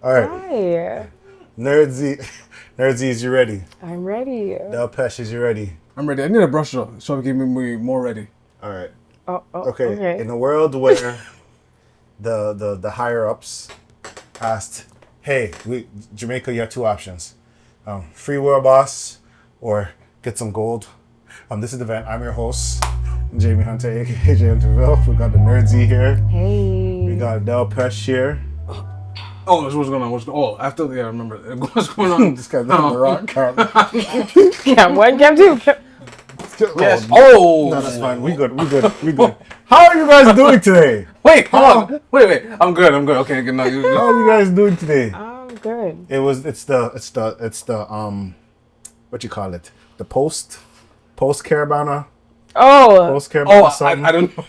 All right. Hi. Nerdzy, is you ready? I'm ready. Del Pesh, is you ready? I'm ready. I need a brush though, so it can be more ready. All right. Oh, Okay. In a world where the higher ups asked, "Hey, Jamaica, you have two options: free world boss or get some gold." This is the event. I'm your host, Jamie Hunter, aka J Hunter Veld. We got the Nerdzy here. Hey. We got Del Pesh here. Oh, what's going on? After I remember what's going on. This guy's on the rock. Cam 1, Cam 2. Yes. No, that's fine. We good. How are you guys doing today? Wait, hold on. Wait. I'm good. Okay, good. No, How are you guys doing today? I'm good. It's the what you call it? The post Caribana. Oh. Post Caribana. I don't know.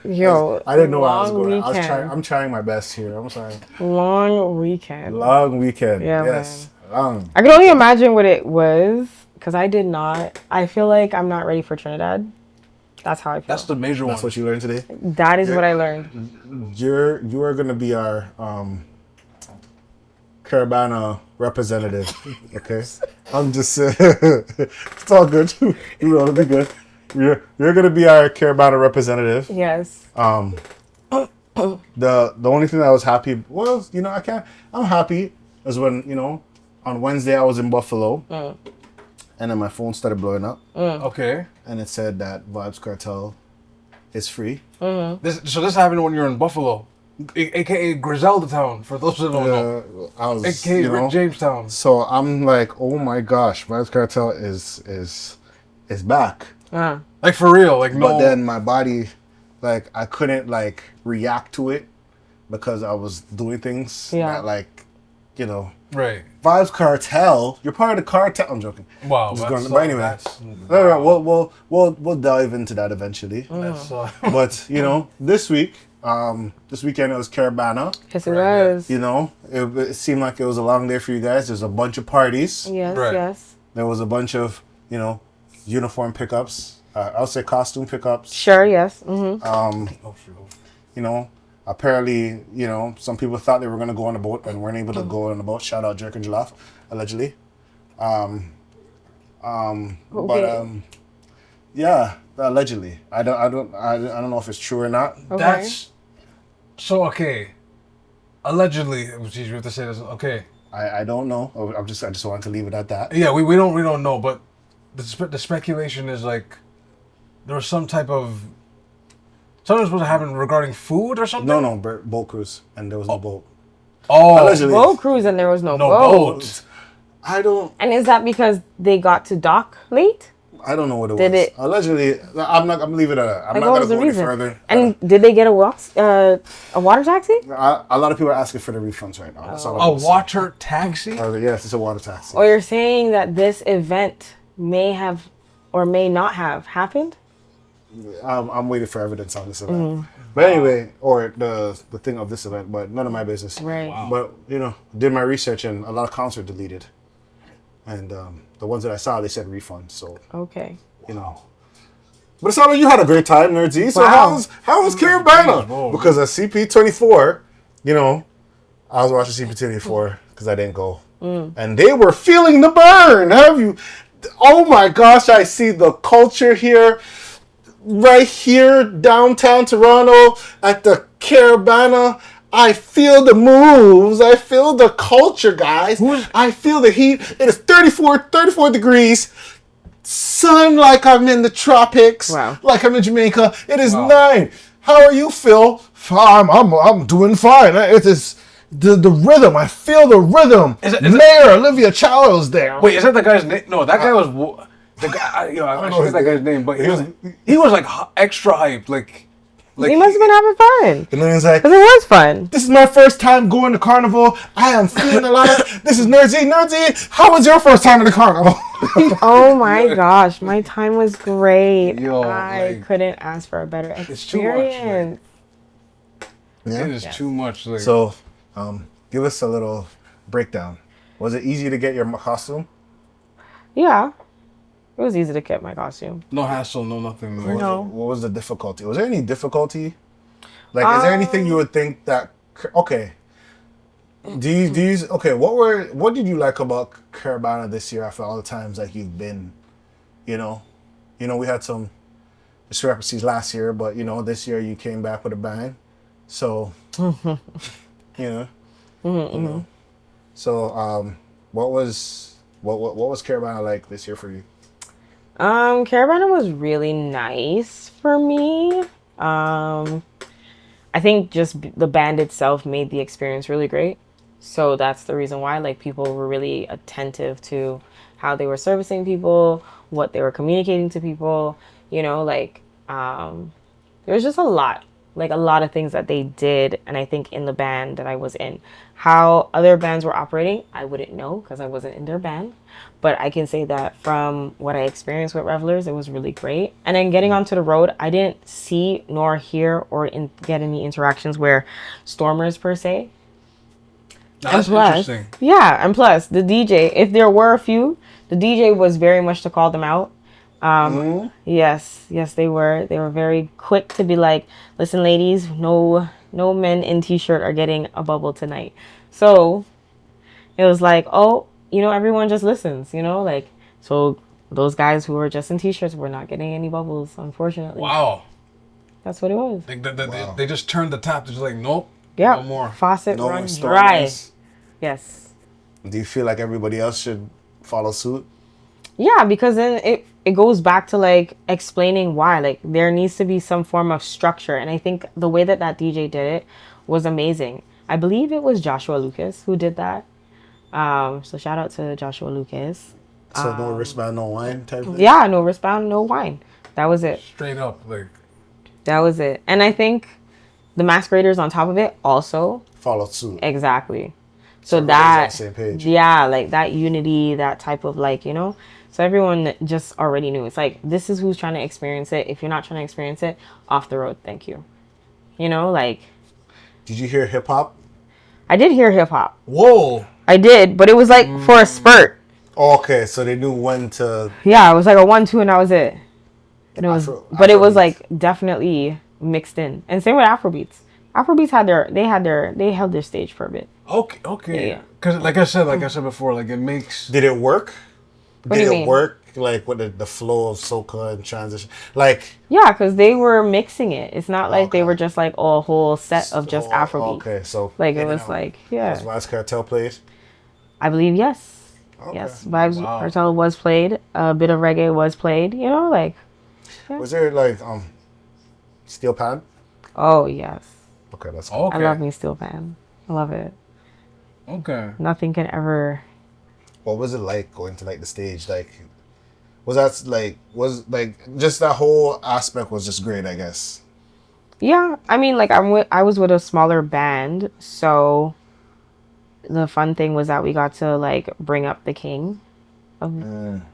Yo. I didn't know where I was going. Weekend. I'm trying my best here. I'm sorry. Long weekend. Long weekend. Yeah, yes. Long. I can only imagine what it was because I did not. I feel like I'm not ready for Trinidad. That's how I feel. That's the major one. That's what you learned today? That is what I learned. You are gonna be our Caribana representative. Okay? I'm just it's all good. You will be good. You're gonna be our Caribana representative. Yes. The only thing that I was happy was, I'm happy is when, on Wednesday I was in Buffalo and then my phone started blowing up. Okay. And it said that Vybz Kartel is free. This happened when you're in Buffalo, aka Griselda Town. For those that don't know, I was, aka Rick James Town. So I'm like, oh my gosh, Vybz Kartel is back. Like for real, like no. But then my body, like I couldn't like react to it because I was doing things that Right. Vybz Kartel, you're part of the cartel. I'm joking. Wow. But anyway, we'll dive into that eventually. But this weekend it was Caribana. Yes, it was. It seemed like it was a long day for you guys. There's a bunch of parties. Yes, Right. yes. There was a bunch of uniform pickups. I'll say costume pickups. Sure, yes. Apparently, some people thought they were going to go on a boat and weren't able to go on a boat. Shout out Jerk and Jollof, allegedly. Yeah, allegedly. I don't know if it's true or not. Okay. That's so okay. Allegedly, it's easier to say this. Okay. I don't know. I just wanted to leave it at that. Yeah, we don't know, but the speculation is like there was some type of something was supposed to happen regarding food or something. No, boat cruise, and there was no boat. Oh, allegedly. Boat cruise and there was no boat. I don't. And is that because they got to dock late? I don't know what it Did was. it? Allegedly, I'm leaving it at that. I'm not going to go any further. And did they get a water taxi? A lot of people are asking for the refunds right now. That's all a water taxi? Yes, it's a water taxi. Or you're saying that this event may have or may not have happened? I'm waiting for evidence on this event. But anyway, or the thing of this event, but none of my business. Right. Wow. But, did my research and a lot of accounts were deleted. And the ones that I saw, they said refund. So, Okay. But it sounded like you had a great time, Nerdzy. So Wow. how was Caribana? Because at CP24, I was watching CP24 because I didn't go. And they were feeling the burn. Oh my gosh, I see the culture here. Right here, downtown Toronto, at the Caribana, I feel the moves. I feel the culture, guys. I feel the heat. It is 34 degrees. Sun like I'm in the tropics. Wow. Like I'm in Jamaica. It is 9. How are you, Phil? I'm doing fine. It is the rhythm. I feel the rhythm. Mayor Olivia Charles there. Wait, is that the guy's name? No, that guy was. The guy, I forget that guy's name, but he was like extra hyped, like He must have been having fun. And then he's like, Because it was fun. This is my first time going to Carnival. I am feeling a lot of. This is Nerdzy. Nerdzy, how was your first time in the Carnival? Oh my gosh, my time was great. Yo, I couldn't ask for a better experience. Yeah. It is too much. Like, So, give us a little breakdown. Was it easy to get your costume? Yeah. It was easy to get my costume. no hassle, no nothing. Like, No. What was the difficulty? Was there any difficulty? Like, is there anything you would think that? Okay, Okay, what did you like about Caribana this year after all the times like you've been, you know? We had some discrepancies last year, but this year you came back with a bang. So, you know, you know. So, what was Caribana like this year for you? Caribana was really nice for me. I think just the band itself made the experience really great. So that's the reason why like people were really attentive to how they were servicing people, what they were communicating to people, like there was just a lot of things that they did, and I think in the band that I was in. How other bands were operating, I wouldn't know because I wasn't in their band. But I can say that from what I experienced with Revelers, it was really great. And then getting onto the road, I didn't see nor hear or get any interactions where stormers per se. That's plus, interesting. yeah, and plus the DJ, if there were a few, the DJ was very much to call them out. Yes, they were. They were very quick to be like, listen, ladies, no men in t-shirt are getting a bubble tonight. So it was like, oh, everyone just listens, like, so those guys who were just in t-shirts were not getting any bubbles, unfortunately. Wow. That's what it was. They just turned the tap. They're just like, nope. Yeah. No more. Faucet No run more dry. stormers. Yes. Do you feel like everybody else should follow suit? Yeah, because then it goes back to like explaining why. Like there needs to be some form of structure, and I think the way that DJ did it was amazing. I believe it was Joshua Lucas who did that. So shout out to Joshua Lucas. So no wristband, no wine type thing? Yeah, no wristband, no wine. That was it. Straight up, like. That was it. And I think the masqueraders on top of it also Followed suit. exactly. So everybody's that on the same page. yeah, like that unity, that type of like, so everyone just already knew. It's like this is who's trying to experience it. If you're not trying to experience it, off the road, thank you. Like. Did you hear hip hop? I did hear hip hop. Whoa. I did, but it was like for a spurt. Okay, so they knew when to. Yeah, it was like a 1-2 and that was it. And it was, but it was Afrobeats. like definitely mixed in. And same with Afrobeats. Afrobeats they held their stage for a bit. Okay. Yeah. Because like I said before, like it makes. Did it work? What do you mean? Work like with the flow of soca and transition? Like Yeah, because they were mixing it. It's not like they Okay. were just like a whole set of just Afrobeats. Okay, so Like it was like Was Vybz Kartel played? I believe yes. Okay. Yes, Vybz Wow. Kartel was played. A bit of reggae was played. Like Was there like steel pan? oh yes, Okay, that's cool. Okay. I love me Steel Pan. I love it. Okay. Nothing can ever. What was it like going to like the stage? Like was just that whole aspect was just great, I guess. Yeah, I mean, like I was with a smaller band, so the fun thing was that we got to like bring up the king,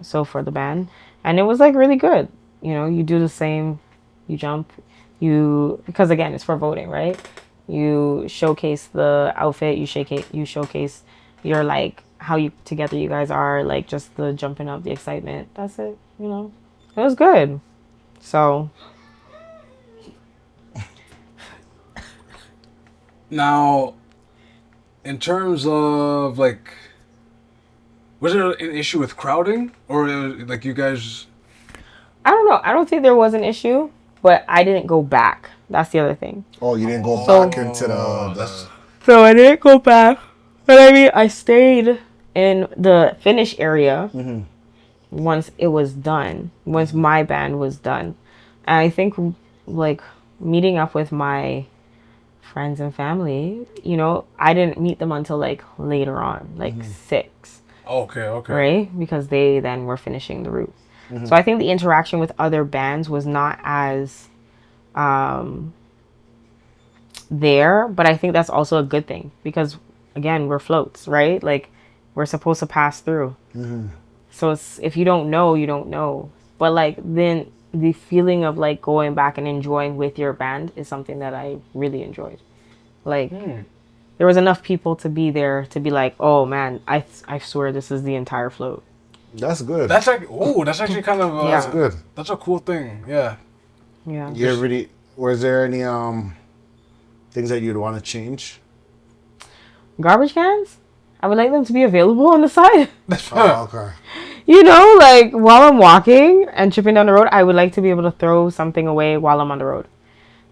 so for the band, and it was like really good. You do the same, you jump, because again it's for voting, right? You showcase the outfit, you showcase your like how you together you guys are, like just the jumping up, the excitement. That's it. It was good. So. Now, in terms of like, was there an issue with crowding, or like you guys? I don't know. I don't think there was an issue, but I didn't go back. That's the other thing. Oh, you didn't go So- back into the So I didn't go back. But I mean, I stayed in the finish area once it was done, once my band was done. And I think like meeting up with my friends and family, I didn't meet them until like later on, like 6, Okay. right? Because they then were finishing the route. So I think the interaction with other bands was not as there, but I think that's also a good thing because again, we're floats, right? Like we're supposed to pass through. So it's, if you don't know, you don't know. But like then the feeling of like going back and enjoying with your band is something that I really enjoyed. Like there was enough people to be there to be like, oh man, I swear this is the entire float. That's good. That's like, that's actually kind of Yeah. That's good. That's a cool thing. Yeah. Yeah. Was there any things that you'd want to change? Garbage cans? I would like them to be available on the side. Oh, okay. You know, like while I'm walking and tripping down the road, I would like to be able to throw something away while I'm on the road.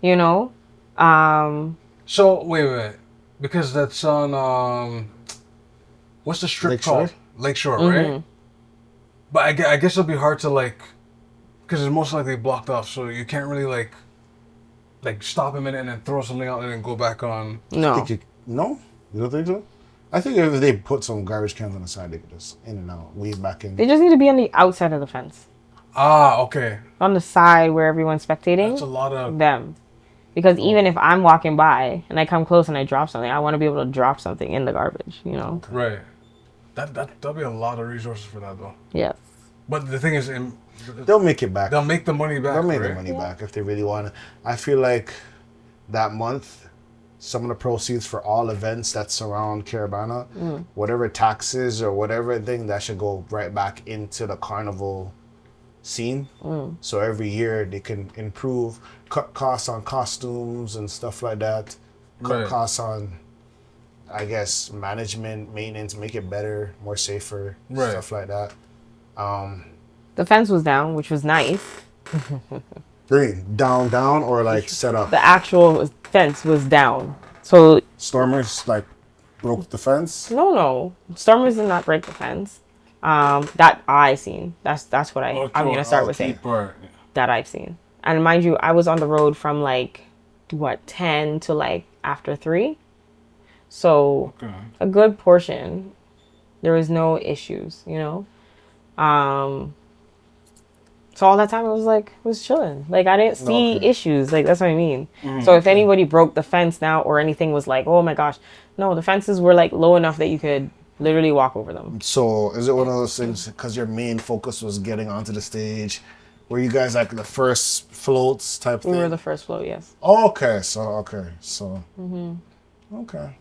You know? So wait, because that's on what's the strip Lakeshore? called? Lakeshore, right? But I guess it'll be hard to like, because it's most likely blocked off, so you can't really like stop a minute and then throw something out and then go back on. No. No? You don't think so? I think if they put some garbage cans on the side, they could just in and out, weave back in. They just need to be on the outside of the fence. Ah, okay. On the side where everyone's spectating. That's a lot of them. Because even if I'm walking by and I come close and I drop something, I want to be able to drop something in the garbage, you know? right. That'll be a lot of resources for that though. Yes. But the thing is, They'll make it back. they'll make the money back. They'll make right? the money back if they really want to. I feel like that month, some of the proceeds for all events that surround Caribana, whatever taxes or whatever thing, that should go right back into the carnival scene. So every year they can improve, cut costs on costumes and stuff like that, cut Right. costs on, I guess, management, maintenance, make it better, more safer, Right. stuff like that. The fence was down, which was nice. Green, down, or like set up. The actual fence was down. So, Stormers like broke the fence. no. Stormers did not break the fence. That I seen. That's what I'm going to start with saying. That I've seen. And mind you, I was on the road from like, 10 to like after 3. So, a good portion, there was no issues, you know? So all that time it was chilling. Like I didn't see issues. Like that's what I mean. So if anybody broke the fence now or anything was like, oh my gosh, no, the fences were like low enough that you could literally walk over them. So is it one of those things, because your main focus was getting onto the stage, were you guys like the first floats type thing? We were the first float, yes. Oh, okay. Okay.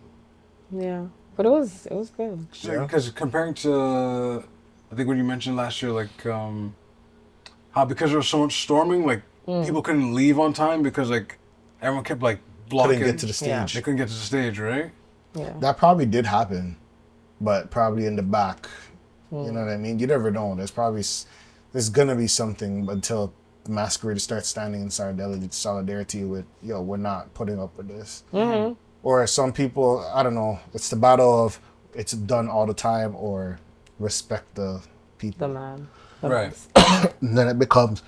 Yeah, but it was good. Yeah. Because comparing to, I think when you mentioned last year, like how because there was so much storming, like people couldn't leave on time because like everyone kept like blocking. Couldn't get to the stage. Yeah. They couldn't get to the stage, right? Yeah. That probably did happen, but probably in the back. You know what I mean? You never know. There's gonna be something until Masquerade starts standing in solidarity with, yo, we're not putting up with this. Or some people, I don't know, it's the battle of it's done all the time or respect the people. The man. Right. And then it becomes,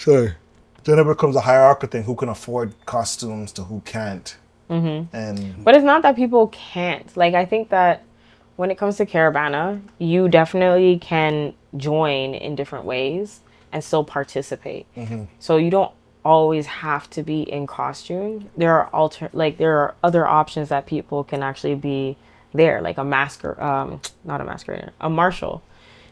then it becomes a hierarchical thing. Who can afford costumes to who can't. And But it's not that people can't. Like, I think that when it comes to Caribana, you definitely can join in different ways and still participate. So you don't always have to be in costume. There are other options that people can actually be there, like a marshal.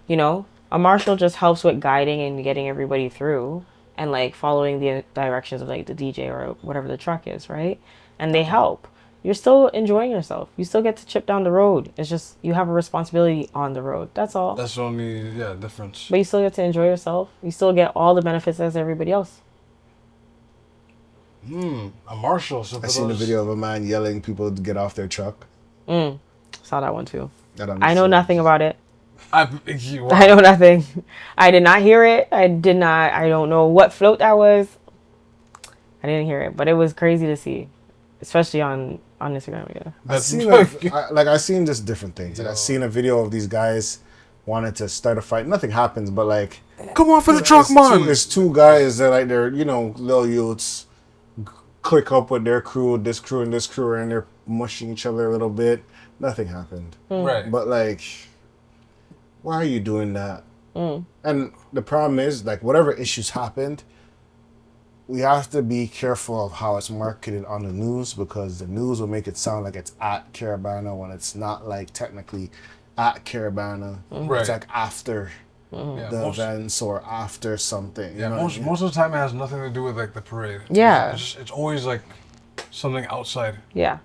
You know, a marshal just helps with guiding and getting everybody through and like following the directions of like the DJ or whatever the truck is, right? And they help. You're still enjoying yourself. You still get to chip down the road. It's just you have a responsibility on the road. That's all. That's the only difference. But you still get to enjoy yourself. You still get all the benefits as everybody else. A marshal. So I seen a video of a man yelling people to get off their truck. Saw that one too. That I know nothing about it. I know nothing. I did not hear it. I don't know what float that was. I didn't hear it, but it was crazy to see, especially on Instagram. Yeah. I seen just different things. Like, I seen a video of these guys wanted to start a fight. Nothing happens, but like, come on for the truck, man. There's two guys that like they're little youths click up with their crew, this crew and this crew, and they're mushing each other a little bit. Nothing happened. Right. But like, why are you doing that? And the problem is, like, whatever issues happened, we have to be careful of how it's marketed on the news, because the news will make it sound like it's at Caribana when it's not, like, technically at Caribana. Right. It's like after the events or after something. Yeah, you know most what I mean? of the time it has nothing to do with like the parade. Yeah. It's always like something outside. Yeah.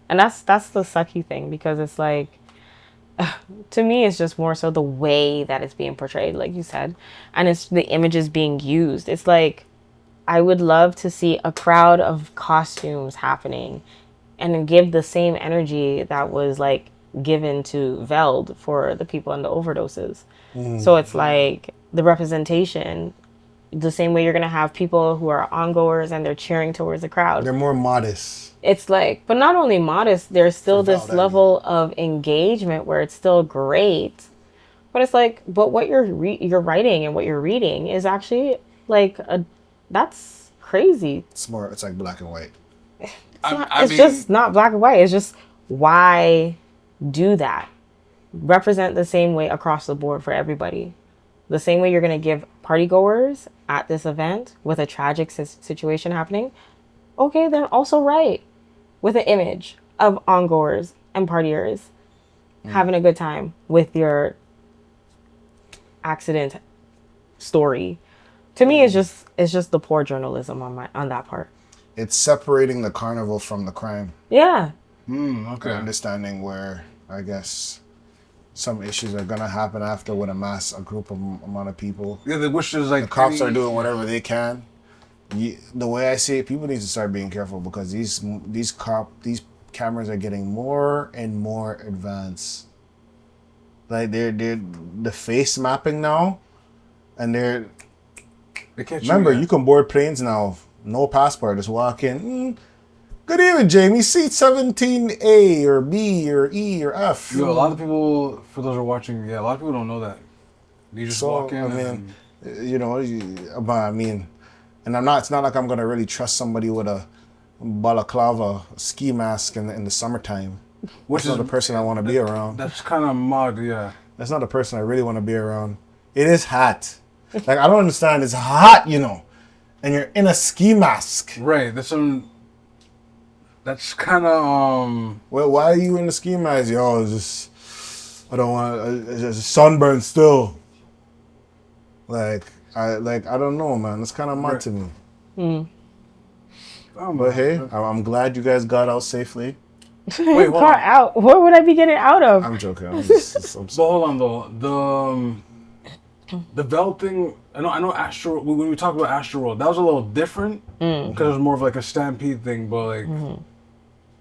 And that's the sucky thing, because it's like, to me, it's just more so the way that it's being portrayed, like you said, and it's the images being used. It's like, I would love to see a crowd of costumes happening and give the same energy that was like given to Veld for the people in the overdoses. So it's like the representation, the same way you're gonna have people who are ongoers and they're cheering towards the crowd. They're more modest. It's like, but not only modest, there's still For this Veld, I level of engagement where it's still great. But it's like, but what you're writing and what you're reading is actually like that's crazy. It's more. It's like black and white. It's just not black and white. It's just, why do that? Represent the same way across the board for everybody. The same way you're going to give party goers at this event with a tragic situation happening. Okay, then also write with an image of ongoers and partiers having a good time with your accident story. To me, it's just the poor journalism on that part. It's separating the carnival from the crime. Yeah. Okay. Understanding where, I guess, some issues are gonna happen after with a group of amount of people. Yeah, the wish is like the cops are doing whatever they can. The way I see it, people need to start being careful because these cameras are getting more and more advanced. Like they're the face mapping now, and they can't remember you can board planes now. No passport, just walk in. Good evening, Jamie. Seat 17A or B or E or F. Yo, a lot of people, for those who are watching, a lot of people don't know that. You just walk in. And it's not like I'm gonna really trust somebody with a balaclava ski mask in the summertime. Which is not the person I want to be around. That's kind of mud, yeah. That's not the person I really want to be around. It is hot. Like, I don't understand. It's hot, and you're in a ski mask. Right. That's kind of Well, why are you in the ski mask? Yo, it's just I don't want. It's just sunburn still. I don't know, man. It's kind of mud to me. But hey, I'm glad you guys got out safely. Wait, hold Got out? What would I be getting out of? I'm joking. I'm But hold on though. The Veld thing. I know. Astro. When we talk about Astro World, that was a little different because it was more of like a stampede thing. But like,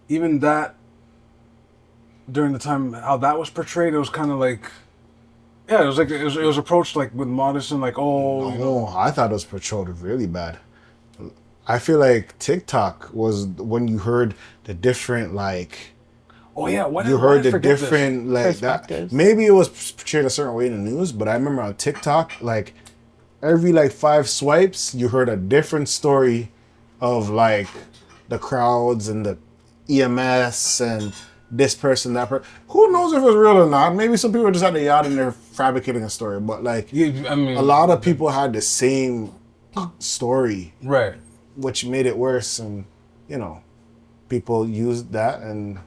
even that during the time how that was portrayed, it was kind of like, yeah, it was like it was approached like with modest and like, I thought it was portrayed really bad. I feel like TikTok was when you heard the different like. Oh yeah, you heard the different like that. Maybe it was portrayed a certain way in the news, but I remember on TikTok, like every like 5 swipes, you heard a different story of like the crowds and the EMS and this person, that person. Who knows if it was real or not? Maybe some people just had the yacht and they're fabricating a story, but like a lot of people had the same story, right? Which made it worse, and people used that and.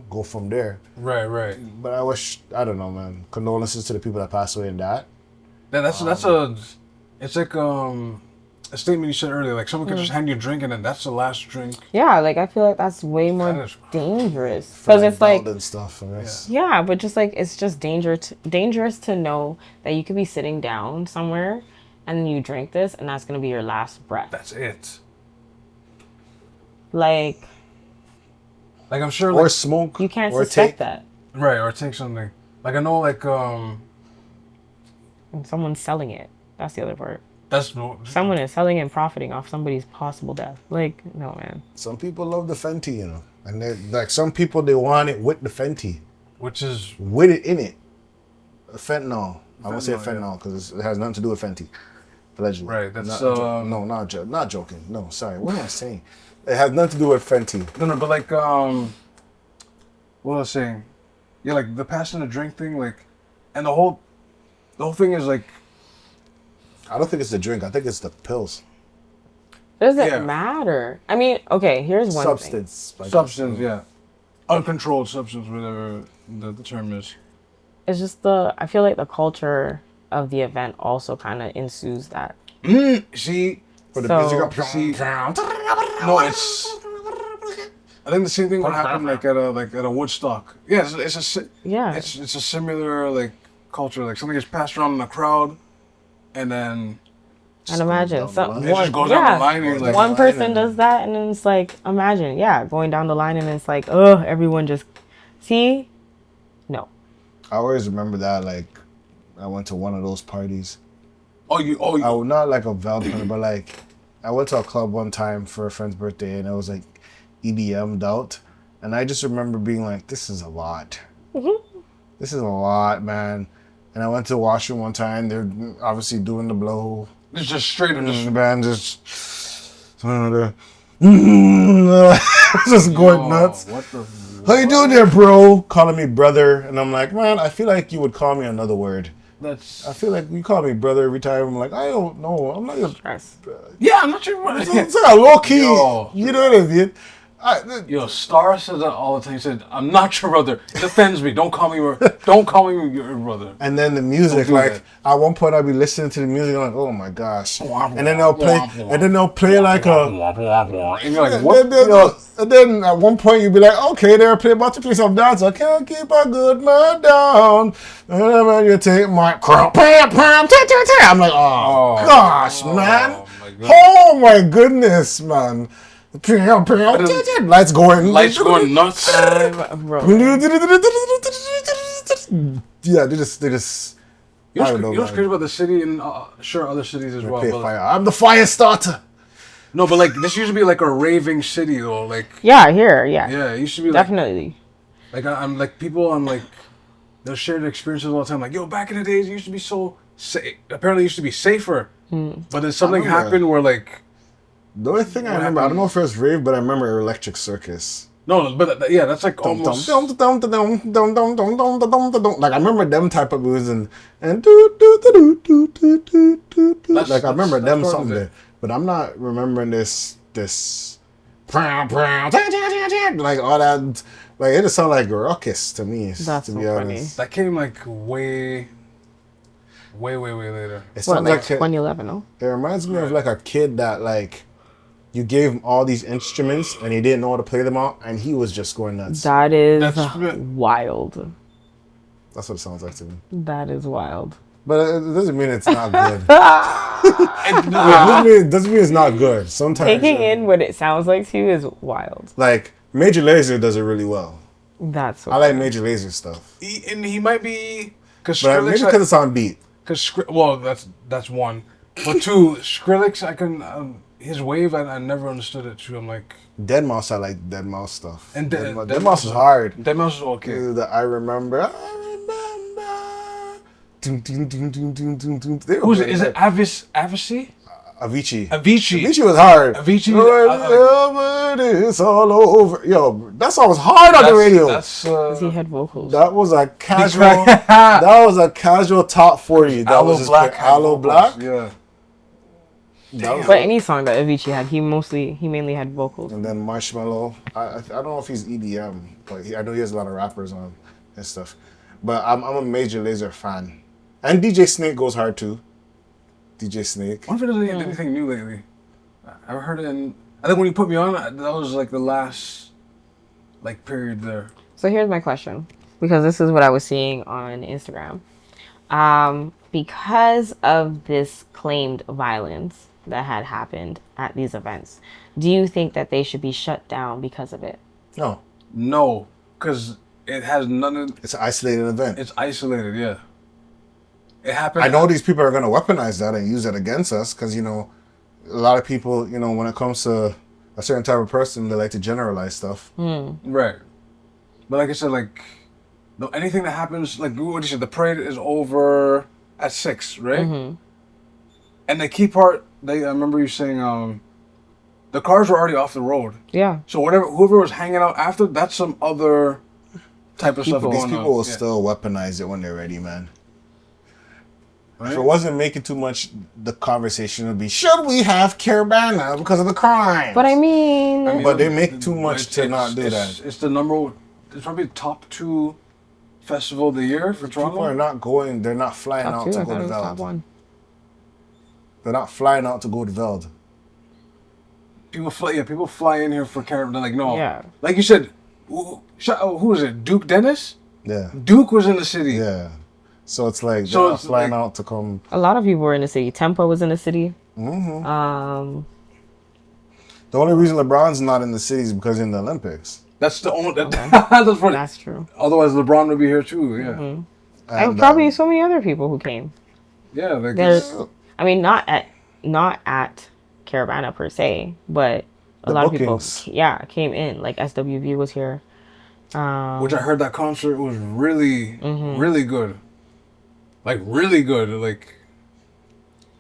Go from there. Right. But I don't know, man. Condolences to the people that passed away in that. Yeah, it's like a statement you said earlier. Like someone could just hand you a drink and then that's the last drink. Yeah, like I feel like that's way more dangerous because it's like and stuff. Yeah, but just like it's just dangerous to know that you could be sitting down somewhere and you drink this and that's gonna be your last breath. That's it. Like I'm sure, or smoke. You can't suspect that, right? Or take something. Like I know, like and someone's selling it. That's the other part. Someone is selling and profiting off somebody's possible death. Like, no, man. Some people love the Fenty, and they're like some people they want it with the Fenty, which is with it in it. Fentanyl. I won't say fentanyl because it has nothing to do with Fenty. Allegedly. Right. That's not joking. No, sorry. What am I saying? It has nothing to do with Fenty. No, but like, what I was saying, yeah, like the passing the drink thing, like, and the whole thing is like, I don't think it's the drink. I think it's the pills. Doesn't matter. I mean, okay, here's one substance. thing. Substance, yeah, uncontrolled substance, whatever the term is. It's just I feel like the culture of the event also kind of ensues that. See. For the music up. No, I think the same thing would happen like at a Woodstock. Yeah, it's a similar like culture. Like something gets passed around in the crowd, and then And imagine, Just going down the line. It just goes down the line. And like, one person does that, and then it's like, imagine, going down the line, and it's like, everyone just, see? No. I always remember that, like, I went to one of those parties. you. Not like a Veld party, but like, I went to a club one time for a friend's birthday, and it was like EDM'd out. And I just remember being like, this is a lot. Mm-hmm. This is a lot, man. And I went to the washroom one time. They're obviously doing the blow. It's just straight up. The band just just going nuts. What the? How you doing there, bro? Calling me brother, and I'm like, man, I feel like you would call me another word. I feel like you call me brother every time. I'm like, I don't know. I'm not your. Yeah, I'm not sure what. It's like a low key. You know what I mean? Star says that all the time. He said, "I'm not your brother. It offends me. Don't call me your brother." And then the music, like at one point, I'd be listening to the music, I'm like, "Oh my gosh!" And then they'll play, like a. And you're like, "What?" And then at one point, you'd be like, "Okay, they're about to play some dance. I can't keep a good man down." And then you take my crap. I'm like, "Oh gosh, man! Oh my goodness, man!" Lights going nuts. Yeah, they just. You know what's crazy about the city and sure other cities as well. But I'm the fire starter. No, but like this used to be like a raving city though. Like Here, yeah, it used to be definitely. Like I'm like people. I'm like they'll share their experiences all the time. Like back in the days, it used to be so safe. Apparently, it used to be safer. But then something happened where like. The only thing I remember, I don't know if it was rave, but I remember Electric Circus. No, but that's like almost. Like I remember them type of moves and like I remember them something there, but I'm not remembering this like all that. Like it just sound like ruckus to me. That's to be so honest. That came like way later. It sounds like 2011, no? It reminds me of like a kid that like. You gave him all these instruments and he didn't know how to play them out, and he was just going nuts. That is wild. That's what it sounds like to me. That is wild. But it doesn't mean it's not good. It doesn't mean it's not good. Sometimes taking in what it sounds like to you is wild. Like Major Lazer does it really well. That's so I like Major Lazer stuff. He might be maybe because it's on beat. That's one. But two, Skrillex, I can. His wave, I never understood it too. I'm like... Deadmau5, I like Deadmau5 stuff. And Deadmau5 is hard. Deadmau5 is okay. I remember. Who's it? Is it Avicii? Avicii was hard. Avicii. It's all over. Yo, that song was hard on the radio. Because he had vocals. That was a casual... that was a casual top 40. That was Aloe Black. Yeah. But any song that Avicii had, he mainly had vocals. And then Marshmello, I don't know if he's EDM, but I know he has a lot of rappers on and stuff. But I'm a Major Lazer fan, and DJ Snake goes hard too. DJ Snake. I wonder if there's anything new lately. I heard it in. I think when you put me on, that was like the last, like period there. So here's my question, because this is what I was seeing on Instagram. Because of this claimed violence that had happened at these events, do you think that they should be shut down because of it? No, because it has nothing. It's an isolated event. It's isolated, yeah. It happened. I know these people are going to weaponize that and use it against us because, a lot of people, when it comes to a certain type of person, they like to generalize stuff. Right. But like I said, anything that happens, like what you said, the parade is over at 6, right? Mm-hmm. And the key part, I remember you saying, the cars were already off the road. Yeah. So whoever was hanging out after, that's some other type of stuff going on. These people will still weaponize it when they're ready, man. Right? If it wasn't making too much, the conversation would be, should we have Caribana because of the crime? But I mean but they make too much to not do that. It's it's probably the top 2 festival of the year for Toronto. People are not going, they're not flying out to go to Veld. They're not flying out to go to Veld. People fly in here for Caribana. They're like, no. Yeah. Like you said, who was it? Duke Dennis? Yeah. Duke was in the city. Yeah. So it's like they're not flying out to come. A lot of people were in the city. Tempo was in the city. The only reason LeBron's not in the city is because he's in the Olympics. That's the only. Okay. That's funny. That's true. Otherwise, LeBron would be here too. Yeah. And probably so many other people who came. Yeah. Like There's, I mean, not at Caribana per se, but a lot bookings. of people, came in. Like SWV was here. which I heard that concert was really, really good. Like really good. Like,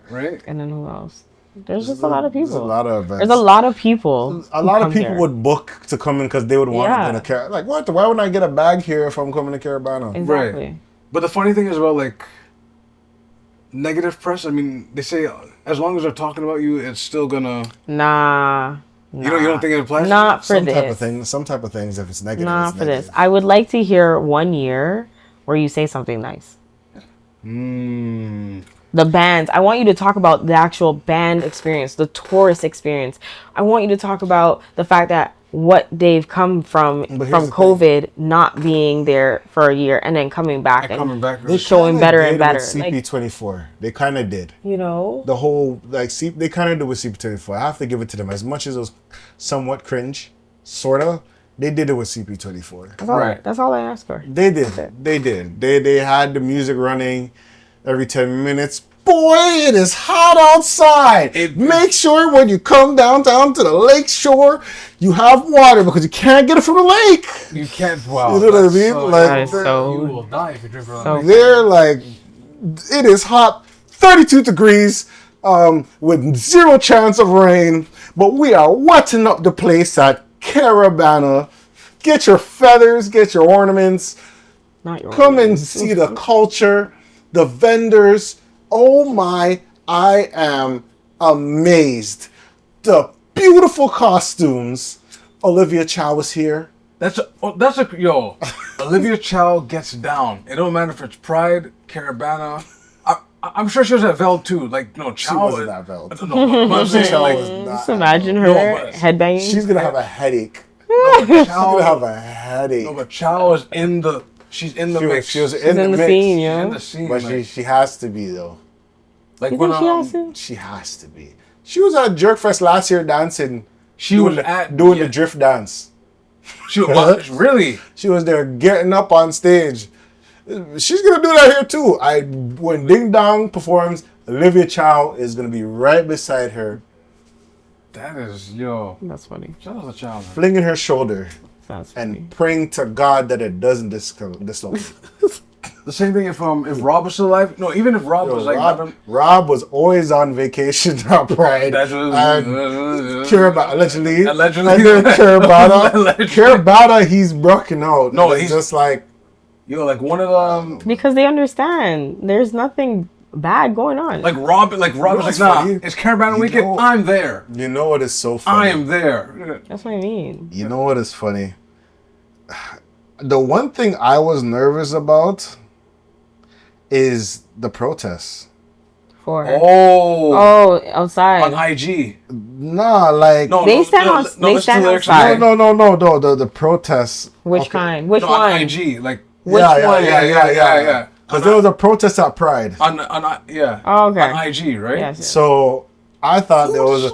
right? And then who else? There's just a lot of people. There's a lot of events. There's a lot of people. A lot of come people here. would book to come in because they would want to go to Like, what? Why wouldn't I get a bag here if I'm coming to Caribana? Exactly. Right. But the funny thing is about like negative press. I mean, they say as long as they're talking about you, it's still gonna. Nah. You don't think it applies? Not for Some this. type of thing. Some type of things. If it's negative, Not it's for negative. this. I would like to hear 1 year where you say something nice. The bands. I want you to talk about the actual band experience, the tourist experience. I want you to talk about the fact that what they've come from COVID not being there for a year and then coming back and They showing better and better. CP24. They kind of did. You know? The whole, like, they kind of did with CP24. I have to give it to them. As much as it was somewhat cringe, sort of, they did it with CP24. That's all I asked for. They did. They did. They had the music running every 10 minutes. Boy, it is hot outside. Make sure when you come downtown to the lake shore, you have water because you can't get it from the lake. You can't. Wow. You know what I mean? You will die if you drink from the lake. They're like, it is hot, 32 degrees, with zero chance of rain, but we are wetting up the place at Caribana. Get your feathers, get your ornaments. Not your Come and see the culture, the vendors. Oh my, I am amazed. The beautiful costumes. Olivia Chow was here. Olivia Chow gets down. It don't matter if it's Pride, Caribana. I'm sure she was at Veld too. Like, no, Chow. She wasn't at Veld. No, I'm saying, Chow like, was not Just imagine her headbanging. She's gonna have a headache. no, She's Chow, gonna have a headache. no, but Chow is in the. She's in the mix. She was She's in the mix. scene, in yo. the scene. But like, she has to be though. like You when think she has to? She has to be. She was at Jerkfest last year dancing. She doing was doing the drift dance. She was really. She was there getting up on stage. She's gonna do that here too. When Ding Dong performs, Olivia Chow is gonna be right beside her, That is That's funny. Shout out to Chow, man. flinging her shoulder That's funny. and praying to God that it doesn't dislocate. The same thing if Rob was still alive. No, even if Rob was like Rob was always on vacation at Pride. That's And Caribana, allegedly. Allegedly. And then Caribana. Allegedly. Caribana, he's broken out. No, It's he's just like, like one of them. Because they understand there's nothing bad going on. Like Rob was like, what's nah, funny? it's Caribana You weekend. know- I'm there. you know what is so funny? I am there. That's what I mean. You know what is funny? The one thing I was nervous about is the protests. For Oh, outside. on IG. Nah, like No, They stand on- no, they listen stand to the lyrics. outside. no, the protests. Which Okay. kind? Which No, one? on IG, like Which yeah, one? yeah. Because there was a protest at Pride. On yeah. Oh, okay. On IG, right? Yes. So I thought there was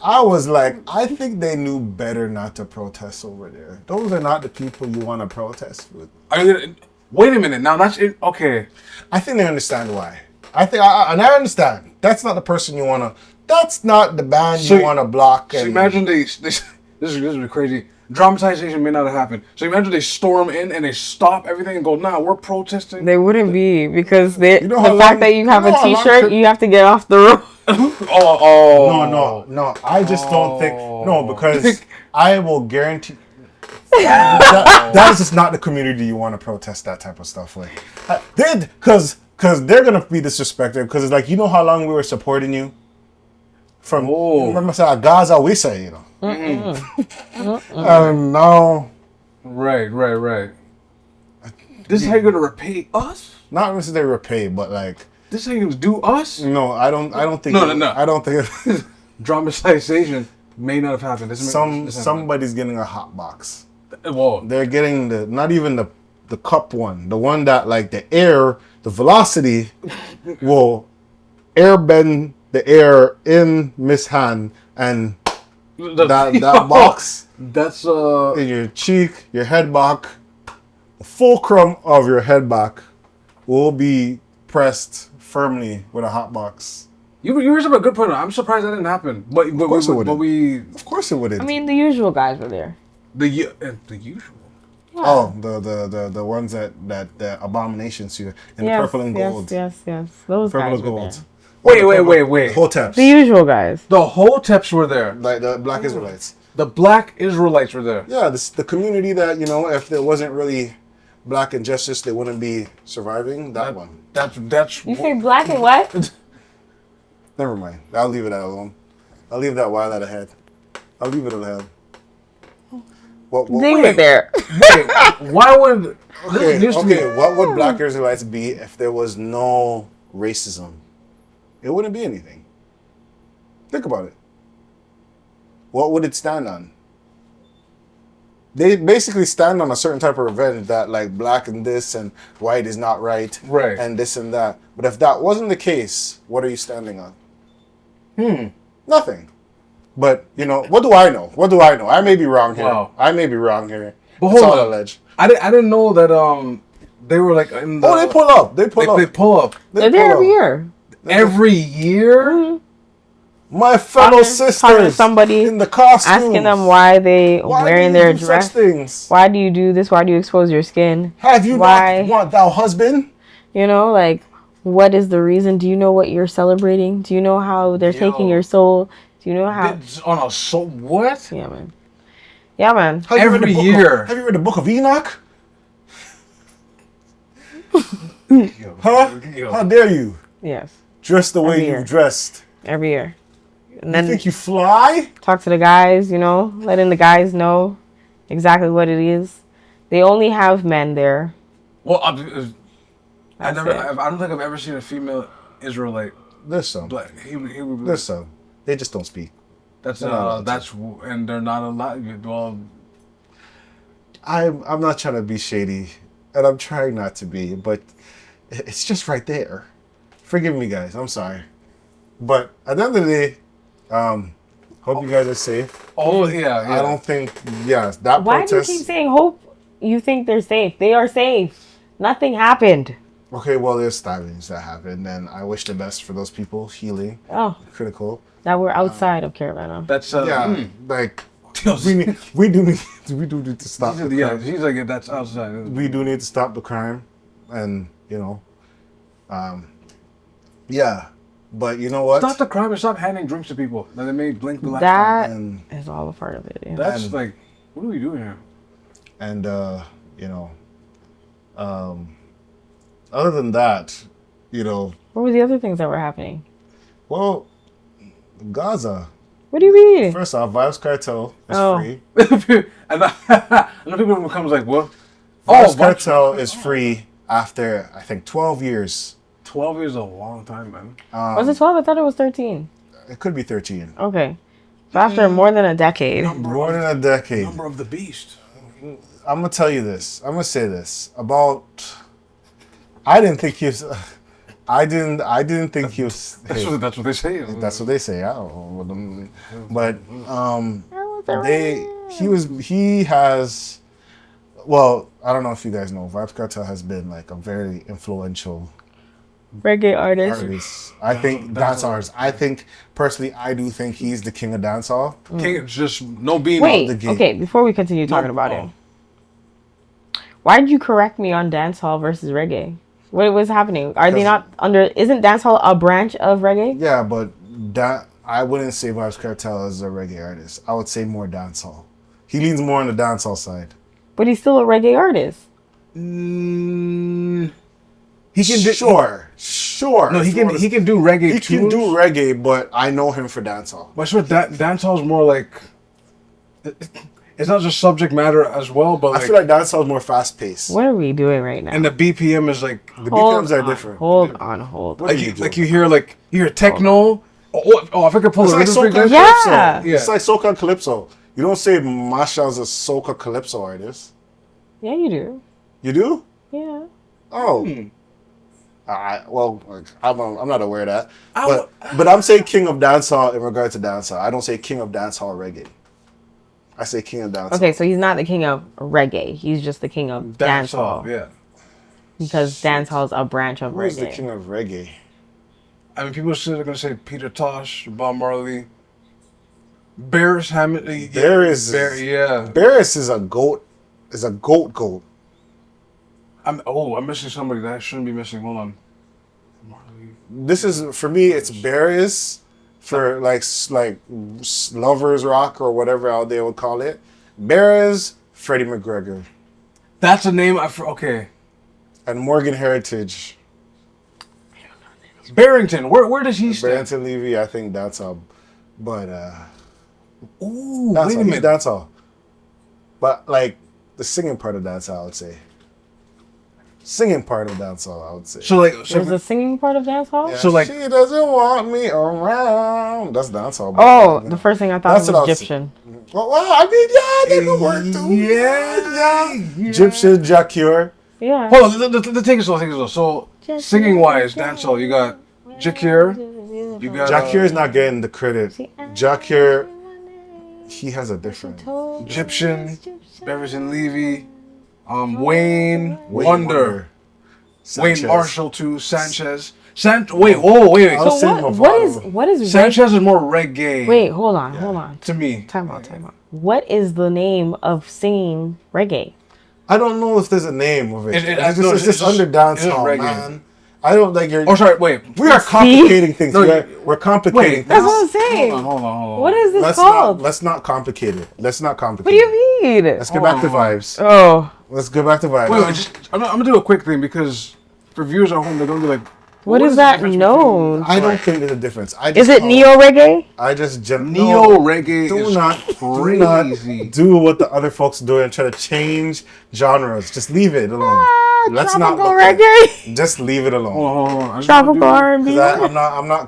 I was like, I think they knew better not to protest over there. Those are not the people you want to protest with. Are you gonna, wait a minute. Now that's it. Okay. I think they understand why. I think, and I understand. That's not the person you want to. That's not the band you want to block. So And imagine this is crazy. Dramatization may not have happened. So imagine they storm in and they stop everything and go, nah, we're protesting. They wouldn't be because the know how fact long- that you have you know a how long T-shirt, could- you have to get off the road. No. I just don't think. No, because I will guarantee. That is just not the community you want to protest that type of stuff with. Because they're gonna be disrespected. Because it's like, you know how long we were supporting you. From remember Gaza, we say, you know. And now, Right. This is how you're gonna repay us? not necessarily repay, but like, This is how you're gonna do us? no, I don't think. No. I don't think. Dramatization may not have happened. This Somebody's getting a hot box. Whoa. They're getting not even the cup one, the one that like the velocity will airbend the air in Miss Han and that box That's in your cheek, your head back, the fulcrum of your head back will be pressed firmly with a hot box. You raised up a good point. I'm surprised that didn't happen. But Of course it wouldn't. Of course it wouldn't. I mean, the usual guys were there. the usual. Yeah. Oh, the ones that the abominations here in the purple and gold. Yes. Those Purple guys and were gold. there. Wait. Hoteps. The usual guys. The Hoteps were there. Like the Black Israelites. The Black Israelites were there. Yeah, the community that, if there wasn't really black injustice, they wouldn't be surviving. That one. That's. You say black and what? Never mind. I'll leave it alone. I'll leave that while at ahead. I'll leave it ahead. They were there. Wait, why would? Okay. What would Black Israelites be if there was no racism? It wouldn't be anything. Think about it. What would it stand on? They basically stand on a certain type of revenge that like black and this and white is not right. Right. And this and that. But if that wasn't the case, what are you standing on? Nothing. But, what do I know? I may be wrong here. Wow. I may be wrong here. But That's hold all on. alleged. I didn't know that they were like in the. Oh, they pull up. They pull up. They pull up They're there every year. every year. My fellow Talking to sisters somebody, in the costumes. Asking them why they wearing do you their do dress. such things? Why do you do this? Why do you expose your skin? Have you Why? not want thou husband? Like, what is the reason? Do you know what you're celebrating? Do you know how they're taking your soul? Do you know how? It's on a soul. What? Yeah, man. Yeah, man. Have you read Every the book year. Have you read the book of Enoch? Huh? How dare you Yes. dress the way Every year. you've dressed? Every year. And You then think you fly? talk to the guys, letting the guys know exactly what it is. They only have men there. Well, I That's don't it. think I've ever seen a female Israelite There's some. black. There's some. They just don't speak. That's They're not allowed and they're not allowed. Well, I'm not trying to be shady, and I'm trying not to be, but it's just right there. Forgive me, guys. I'm sorry. But at the end of the day, hope you guys are safe. oh yeah. I don't think, that Why do you protest. keep saying hope? You think they're safe. They are safe. Nothing happened. Okay, well, there's stabbings that happened, and I wish the best for those people. Healing, Oh, critical. that we're outside of Caribana. That's Like we do need to stop. The yeah. crime. He's like that's outside. We do need to stop the crime, and But you know what? Stop the crime and stop handing drinks to people. That they made blink the last That time. is all a part of it. Yeah. That's like, what are we doing here? And other than that, What were the other things that were happening? well, Gaza. What do you mean? First off, Vybz Kartel is Oh. free. and then people becomes like, what? Vybz Kartel is free after I think 12 years. 12 years is a long time, man. Was it 12? I thought it was 13. It could be 13. Okay. So after more than a decade. More than a decade. Number of the beast. I'm gonna tell you this. I'm gonna say this about. I didn't think he was. I didn't think he was. That's what they say. That's what they say. I don't know what them, but he has. Well, I don't know if you guys know. Vybz Kartel has been like a very influential Reggae artist. artist. I think dancehall. I think personally, I do think he's the king of dancehall. King, just no being Wait, the game. okay, before we continue talking about him. Why did you correct me on dancehall versus reggae? What was happening? Are they not under... Isn't dancehall a branch of reggae? Yeah, but I wouldn't say Vybz Kartel is a reggae artist. I would say more dancehall. He leans more on the dancehall side. But he's still a reggae artist. He can do, Sure. No, he can do reggae. He can do reggae, but I know him for dancehall. But sure, dancehall is more like. It's not just subject matter as well, but I feel like dancehall is more fast paced. What are we doing right now? and the BPM is like The BPMs are different. Hold on. What are like you you, doing? like you hear techno. If I could pull It's a like rhythm soca freak, calypso. Yeah. It's like soca and calypso. You don't say Masha's a soca calypso artist. Yeah, you do. You do? Yeah. Oh. I'm not aware of that. But I'm saying king of dancehall in regard to dancehall. I don't say king of dancehall reggae. I say king of dancehall. Okay, so he's not the king of reggae. He's just the king of dancehall. Yeah. Because dancehall is a branch of Who's the reggae. king of reggae? I mean, people are going to say Peter Tosh, Bob Marley, Barris Hammond. Barris is a goat. Is a goat. I'm missing somebody that I shouldn't be missing. Hold on. Marley. This is for me. It's Barris for like lovers rock or whatever out they would call it. Barris, Freddie McGregor, That's a name. Okay. and Morgan Heritage. Barrington. Where does he stand? Barrington Levy, I think that's all. But Ooh, that's wait a all. minute. That's all. But like the singing part of dancehall, I would say. Singing part of dancehall, I would say. There's a singing part of dancehall? Yeah, So, like- she doesn't want me around. That's dancehall. Oh, but, the first thing I thought That's what I was was Egyptian. Well, I mean, yeah, they could work too. Yeah. Egyptian, Jacure. Yeah. Hold on, the take it slow. So, singing wise, dancehall, you got Jakir. You got Jacure is not getting the credit. Jacure, he has a different. Egyptian, Barrington Levy, Wayne Wonder, Wayne Sanchez. Marshall too, Sanchez. Wait. I'll say So Movado. what is Sanchez is more reggae. Wait, hold on. To me. Time out. What is the name of singing reggae? I don't know if there's a name of it. It's no, just it's under dancehall, reggae. man. I don't like your. Oh, sorry, wait. We are complicating things. No, We're complicating wait, That's things. what I'm saying. Hold on. What is this Let's called? let's not complicate it. Let's not complicate. What do you mean? Let's get back to vibes. Oh, Let's go back to vibes. Wait, I'm gonna do a quick thing because for viewers at home, they're gonna be like, what is the that difference known? I don't think there's a difference. Is it neo reggae? I just Neo reggae Do is not crazy. do what the other folks do and try to change genres. Just leave it alone. Let's not Tropical look at it. reggae, Just leave it alone. Hold on. I just tropical wanna do- R&B.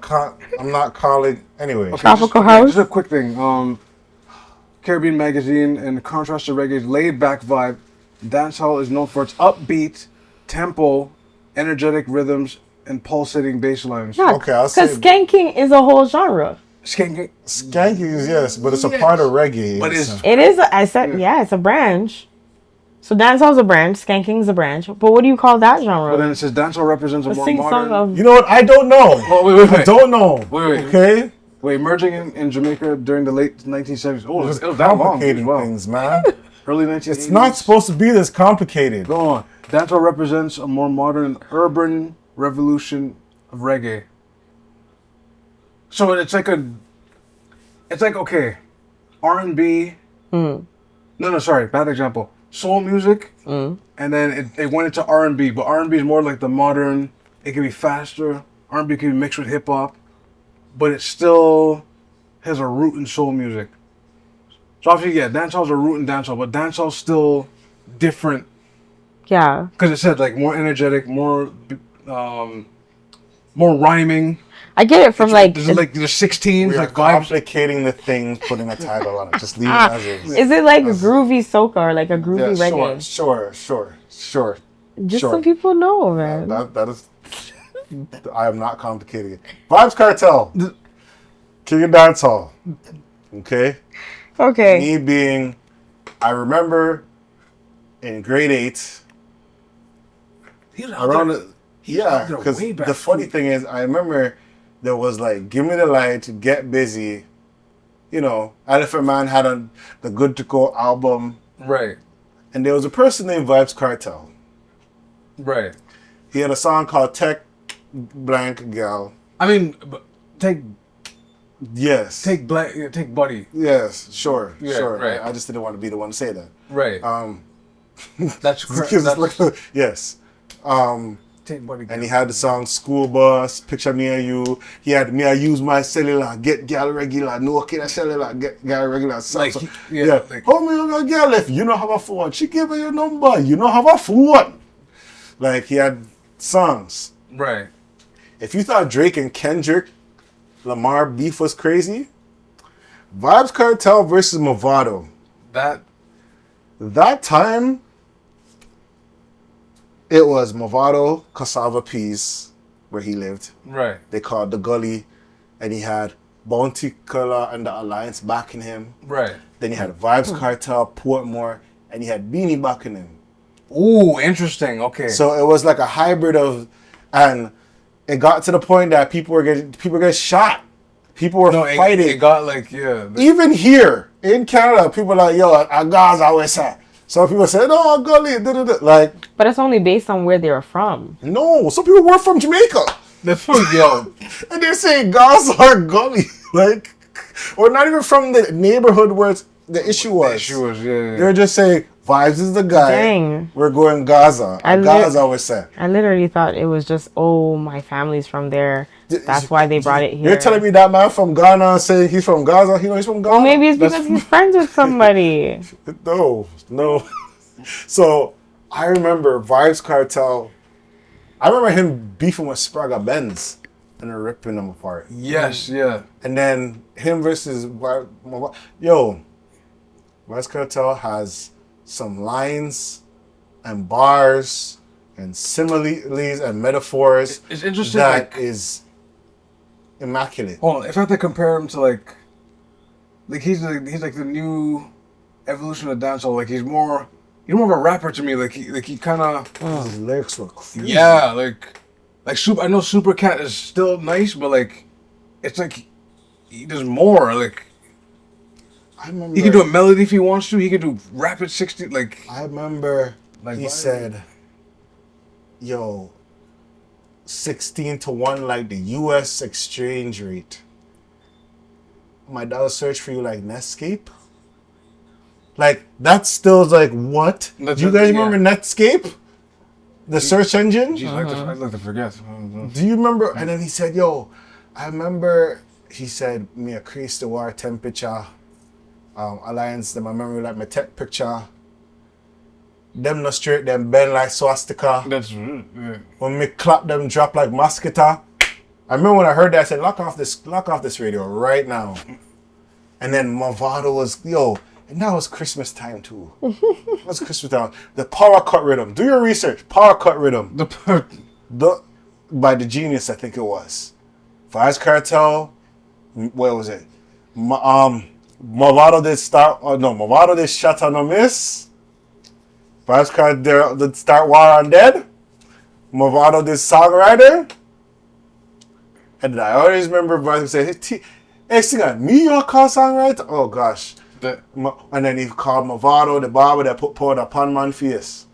'Cause I'm not calling anyway. Tropical just, house. Just a quick thing. Caribbean magazine, in contrast to reggae's laid-back vibe, dancehall is known for its upbeat tempo, energetic rhythms, and pulsating bass lines. Yeah, Okay, I'll say- because skanking is a whole genre. Skanking, Skanking is yes, but it's a Yes. part of reggae. but It's, it's It is. I said, yeah, it's a branch. So dancehall's a branch, skanking's a branch. But what do you call that but genre? then it says dancehall represents a A more sing song modern. of. you know what? I don't know. Oh, wait. I don't know. Wait. Okay. Wait, emerging in Jamaica during the late 1970s. Oh, it was that long as Complicating well. things, man. Early 1980s. It's not supposed to be this complicated. Go on. Dancehall represents a more modern urban revolution of reggae. So it's like okay, R&B. No, sorry, bad example. Soul music, and then it went into R&B, but R&B is more like the modern. It can be faster. R&B can be mixed with hip hop, but it still has a root in soul music. So obviously, yeah, dancehall's a root in dancehall, but dancehall's still different Yeah. because it said like more energetic, more rhyming. I get it from like. There's 16 We are like vibes. complicating the things, putting a title on it. Just leave it as is. Is it like groovy soca or like a groovy reggae? Sure. Just sure. so people know, man. That is. I am not complicating it. Vybz Kartel, King of Dancehall. Okay. Okay. Me being, I remember in grade 8. Around the, yeah, there because way back the funny thing is, I remember there was like, Give Me the Light, Get Busy. You know, Elephant Man had the Good to Go album. Right. And there was a person named Vybz Kartel. Right. He had a song called Tech Blank Gal. I mean, take Yes. Buddy. Yes, sure. right. I just didn't want to be the one to say that. Right. That's correct. Yes. Take Buddy. And he had the song School Bus, Picture Me and You. He had Me, I Use My Cellular, Get Gal Regular, No Kid Cellular, Get Gal Regular. Like, So, yeah. Hold me on a girl if you don't have a phone. She gave me your number. You don't have a phone. Like, he had songs. Right. If you thought Drake and Kendrick Lamar beef was crazy, Vybz Kartel versus Movado. That That time, it was Movado, Cassava Peas, where he lived. Right. They called the Gully, and he had Bounty Killer and the Alliance backing him. Right. Then he had Vybz Kartel, Portmore, and he had Beanie backing him. Ooh, interesting. Okay. So it was like a hybrid of, and it got to the point that people were getting shot. People were fighting. It got like, yeah. Even here in Canada, people are like, yo, a Gaza, where's that? Some people say, no, Gully, like. But it's only based on where they were from. No, some people were from Jamaica. That's what, yo. And they're saying Gaza or Gully, like, or not even from the neighborhood where the issue was. The issue was, yeah. They're just saying, Vybz is the guy. Dang. We're going Gaza. Gaza always said. I literally thought it was just, my family's from there. That's why they brought it here. You're telling me that man from Ghana saying he's from Gaza? He's from Ghana? Well, maybe it's because he's friends with somebody. No. So, I remember Vybz Kartel. I remember him beefing with Spraga Benz and ripping them apart. Yes, yeah. And then him versus Vybz Kartel has some lines and bars and similes and metaphors. It's interesting. That is immaculate. Hold on, if I have to compare him to like he's like the new evolution of dancehall. Like he's more of a rapper to me. Like he kind of. His lyrics were crazy. Yeah, like Super. I know Super Cat is still nice, but like it's like he does more. Like I remember he can do a melody if he wants to. He can do rapid 60. Like I remember he said, "Yo, 16-1 like the U.S. exchange rate." My dad will search for you like Netscape. Like that's still like what? Do you guys remember Netscape? The search engine? Jeez, I'd like to forget. Do you remember? And then he said, "Yo, I remember." He said, "Me a crease the war temperature, alliance them. I remember like my tech picture. Them no straight, them bend like swastika. That's yeah. When me clap them drop like mosquito." I remember when I heard that, I said, lock off this radio right now. And then Movado was, and that was Christmas time too. It was Christmas time. The power cut rhythm. Do your research. Power cut rhythm. By the Genius, I think it was. Vybz Kartel. What was it? Movado did start. Movado did Shut On No Miss. Vybz Kartel did start War on Dead. Movado did Songwriter. And I always remember Vybz saying, "Hey, singer, me your call songwriter?" Oh gosh. And then he called Movado the barber that put powder upon man's face.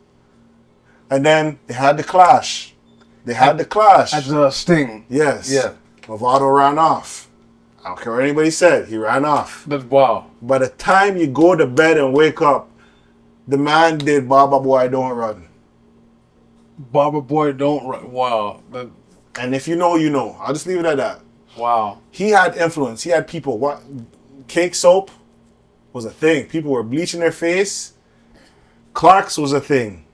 And then they had the clash. At the Sting. Yes. Yeah. Movado ran off. I don't care what anybody said. He ran off. Wow. By the time you go to bed and wake up, the man did Baba Boy Don't Run. Baba Boy Don't Run. Wow. And if you know, you know. I'll just leave it at that. Wow. He had influence. He had people. What? Cake soap was a thing. People were bleaching their face. Clarks was a thing.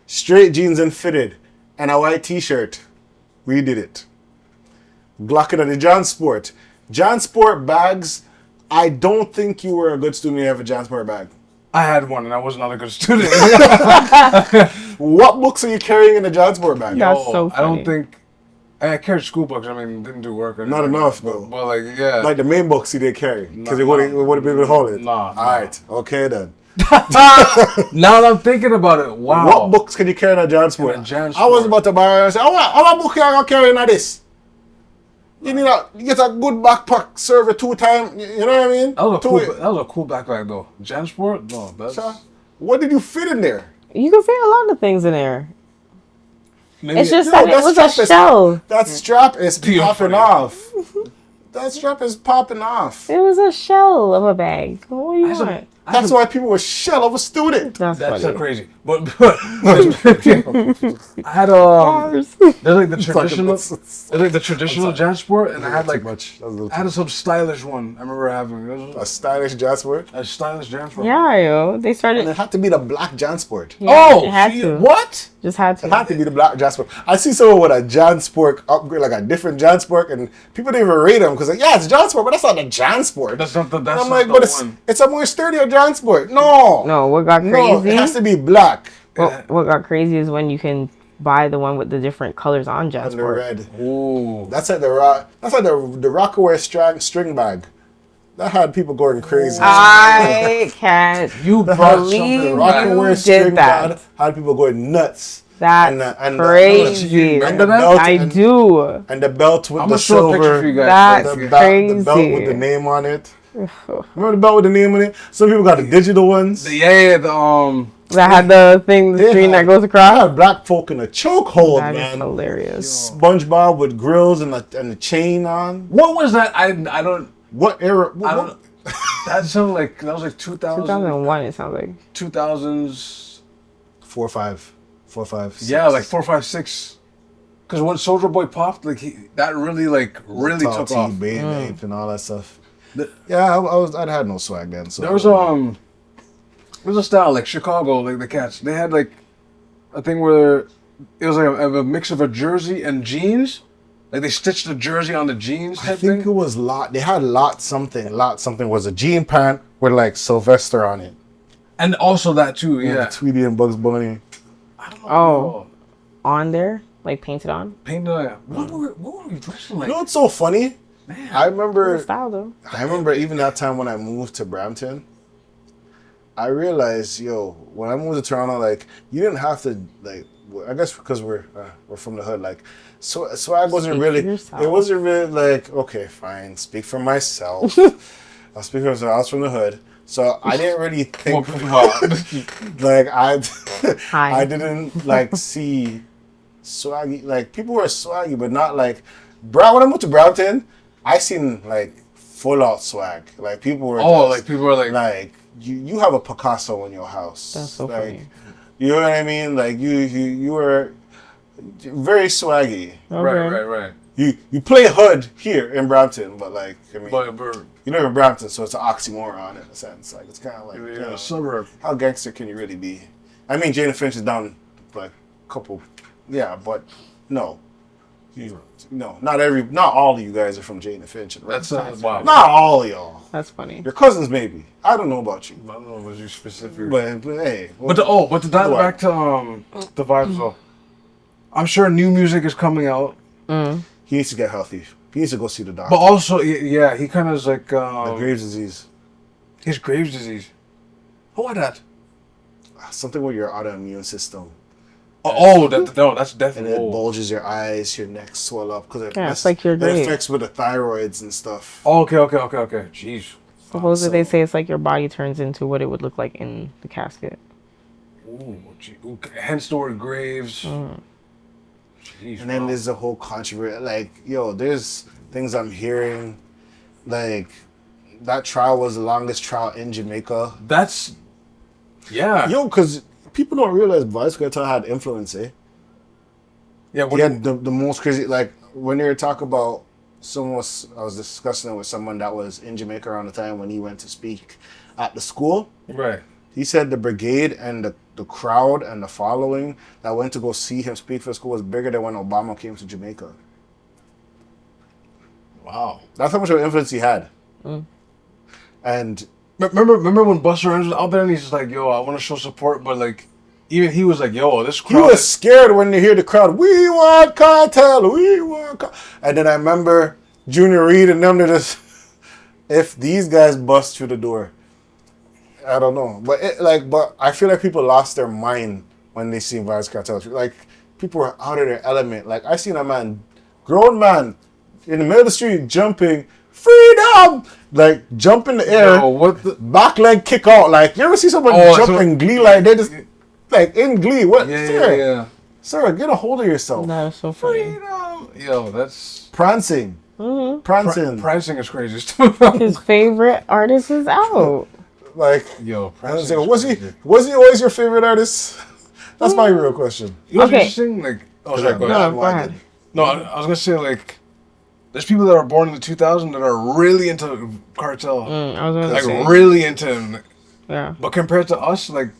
Straight jeans and fitted. And a white t-shirt. We did it. Glocking on the JanSport. JanSport bags. I don't think you were a good student to have a JanSport bag. I had one and I was not a good student. What books are you carrying in the JanSport bag? That's so funny. I don't think... I carried school books. I mean, didn't do work or Not anything. enough, though. But like, yeah. Like the main books you did carry. Because it would have been able to hold it. Nah. Alright. Okay then. Now that I'm thinking about it, wow. What books can you carry in a JanSport? In a JanSport. I was about to buy it and say, what book can I carry in this? You get a good backpack, serve it 2 times. You know what I mean? That was a cool backpack though. JanSport? No, that's... What did you fit in there? You can fit a lot of things in there. Maybe It's just that it was a shell. That strap is popping off. That strap is popping off. It was a shell of a bag. What do you want? That's why people were shell of a student. That's so funny. crazy. But I had there's like the traditional JanSport, and I had some stylish one. I remember having A stylish JanSport. a stylish JanSport. Yeah, yo. They And started. it had to be the black JanSport. Yeah, it had to. What? Just had It had to. to be the black JanSport. I see someone with a JanSport upgrade, like a different JanSport, and people didn't even rate them because like, it's JanSport, but that's not the JanSport. That's not the. That's I'm not like, the but one. it's a more sturdier JanSport. No, No, what got no, crazy? it has to be black. What got crazy is when you can buy the one with the different colors on And the JanSport. red. Ooh. That's like the rock. That's like the Rockaway string bag. That had people going crazy. I can't You brought believe something you Rockaway string did bag that. had people going nuts. That's And crazy. and the belt, I and, do. and the belt with I'm the gonna show a picture silver. for you guys. That's The crazy. belt with the name on it. Remember the belt with the name on it? Some people got the digital ones. That had the thing, the They screen had- that goes I across. had black folk in a chokehold, That is man. hilarious. SpongeBob with grills and the chain on. What was that? I don't. What era? I don't. That sounded like that was like 2000, 2001, it sounds like. 2000s. 4 or 5. 4 or 5. 6. Yeah, like 4, 5, 6. Because when Soldier Boy popped, like that really Tall took T, off. Babe Ape and all that stuff. The- Yeah, I had no swag then. So There was a style like Chicago, like the Cats. They had like a thing where it was like a mix of a jersey and jeans. Like they stitched the jersey on the jeans I type think thing. it was lot. They had lot something. Lot something was a jean pant with like Sylvester on it. And also that too, yeah. Tweety and Bugs Bunny. I don't know. Oh. On there? Like painted on? Painted on. What were we dressing like? You know what's so funny? Man. I remember. Style though. I remember even that time when I moved to Brampton. I realized, when I moved to Toronto, like you didn't have to like. I guess because we're from the hood, like swag wasn't Speak really. for yourself. It wasn't really like okay, fine, speak for myself. I'll speak for myself. I was from the hood, so I didn't really think like I didn't like see swaggy like people were swaggy, but not like when I moved to Brampton, I seen like full out swag. Like people were people were like you have a Picasso in your house. That's so like, funny. You know what I mean? Like you were very swaggy. Okay. Right. You play hood here in Brampton, but like I mean, But you know in Brampton, so it's an oxymoron in a sense. Like it's kind of like you're in a suburb. how gangster can you really be? I mean, Jada Finch is down like a couple, but no, not all of you guys are from Jada Finch. And That's Brampton. wow. Not all of y'all. That's funny. Your cousins maybe. I don't know about you, I don't know if it was you specific. but hey. But to dial What? back to the vibes though. I'm sure new music is coming out. He needs to get healthy. He needs to go see the doctor. But also, yeah, he kind of is like The Graves' disease. his Graves' disease. Why that? Something with your autoimmune system. That's And definitely. it bulges your eyes, your neck swell up because It's like your it grave. affects with the thyroids and stuff. Okay. Jeez. Supposedly they so- say it's like your body turns into what it would look like in the casket. Ooh, hence the word Graves. Jeez, And then wow. there's the whole controversy. Like, there's things I'm hearing. Like, that trial was the longest trial in Jamaica. That's yeah. Because people don't realize Vybz Kartel had influence, eh? Yeah. He had the most crazy, like, when they were talking about I was discussing it with someone that was in Jamaica around the time when he went to speak at the school. Right. He said the brigade and the crowd and the following that went to go see him speak for school was bigger than when Obama came to Jamaica. Wow. That's how much of an influence he had. And Remember when Busta Rhymes was out there and he's just like, "Yo, I want to show support," but like, even he was like, "Yo, this he crowd." was scared when they hear the crowd, "We want cartel, we want cartel." And then I remember Junior Reid and them, if these guys bust through the door, I don't know. But I feel like people lost their mind when they seen Vybz Kartel. Like, people were out of their element. Like, I seen a grown man, in the middle of the street jumping, freedom! Like, jump in the air, Yo, what the? back leg kick out. Like, you ever see someone jump in glee? Like, they just, like, in glee. What? Yeah. Sir, get a hold of yourself. That is so funny. Freedom. Yo, that's Prancing. Prancing. pricing is crazy too. His favorite artist is out. Like, Yo, I was prancing like, is was crazy. he always your favorite artist? That's my real question. You know what's Okay. interesting? Like, oh, sorry, go No, ahead. go ahead. No, I was gonna say like, there's people that are born in the 2000s that are really into cartel, I was gonna like say. really into him. Yeah. But compared to us, like,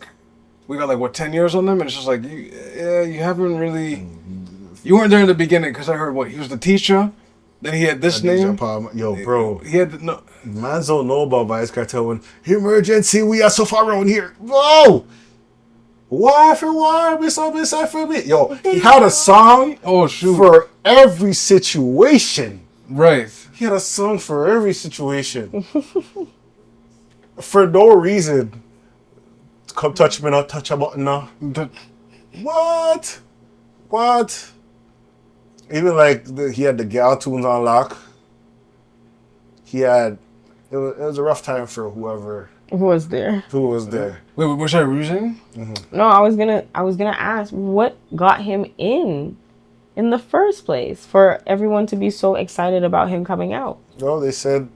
we got like 10 years on them, and it's just like you haven't really, you weren't there in the beginning because I heard he was the teacher, then he had this name. Yo, bro. He had no. Mans don't know about Vybz Kartel when emergency, we are so far around here. Whoa! Why for war? Be so for me. Yo, he had a song shoot. for every situation. Right. He had a song for every situation. For no reason. Come touch me now, touch a button now. What? Even like he had the gal tunes on lock. It was a rough time for whoever Who was there? Wait, was I losing? No, I was gonna ask what got him in the first place for everyone to be so excited about him coming out. Well, they said,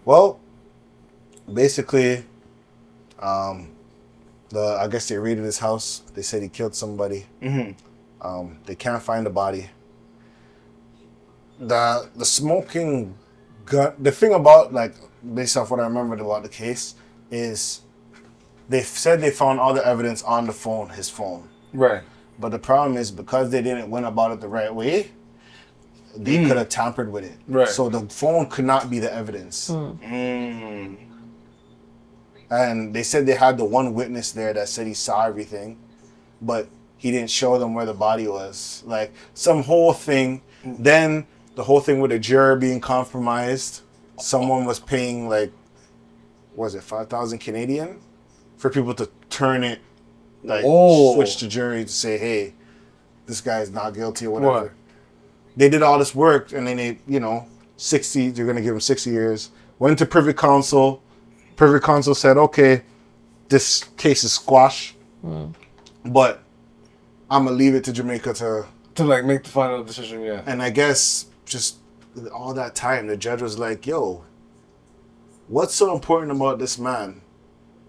well, basically, I guess they raided his house. They said he killed somebody. They can't find the body. The smoking gun. The thing about, like, based off what I remembered about the case, is they said they found all the evidence on the phone, his phone. Right. But the problem is because they didn't went about it the right way, they could have tampered with it. Right. So the phone could not be the evidence. And they said they had the one witness there that said he saw everything, but he didn't show them where the body was. Like, some whole thing. Then the whole thing with the juror being compromised. Someone was paying, like, what was it, 5,000 Canadian? For people to turn it, like, switch the jury to say, hey, this guy is not guilty or whatever. What? They did all this work, and then they, 60, they're going to give him 60 years. Went to Privy Council. Privy Council said, okay, this case is squashed, but I'm going to leave it to Jamaica to like make the final decision, yeah. And I guess just all that time, the judge was like, yo, what's so important about this man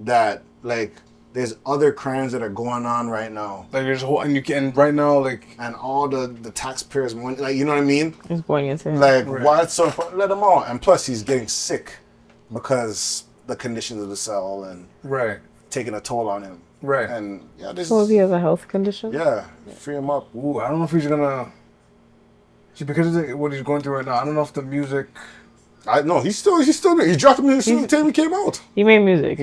that, like, there's other crimes that are going on right now. Like, there's a whole, and right now, like... And all the taxpayers' money, like, you know what I mean? It's going into him. Like, why it's so important? Let him out. And plus, he's getting sick because the conditions of the cell and taking a toll on him. Right. And, yeah, this So he has a health condition? Yeah, free him up. Ooh, I don't know if he's gonna... See, because of what he's going through right now, I don't know if the music... No, he's still there. He dropped him as soon as the time he came out. He made music,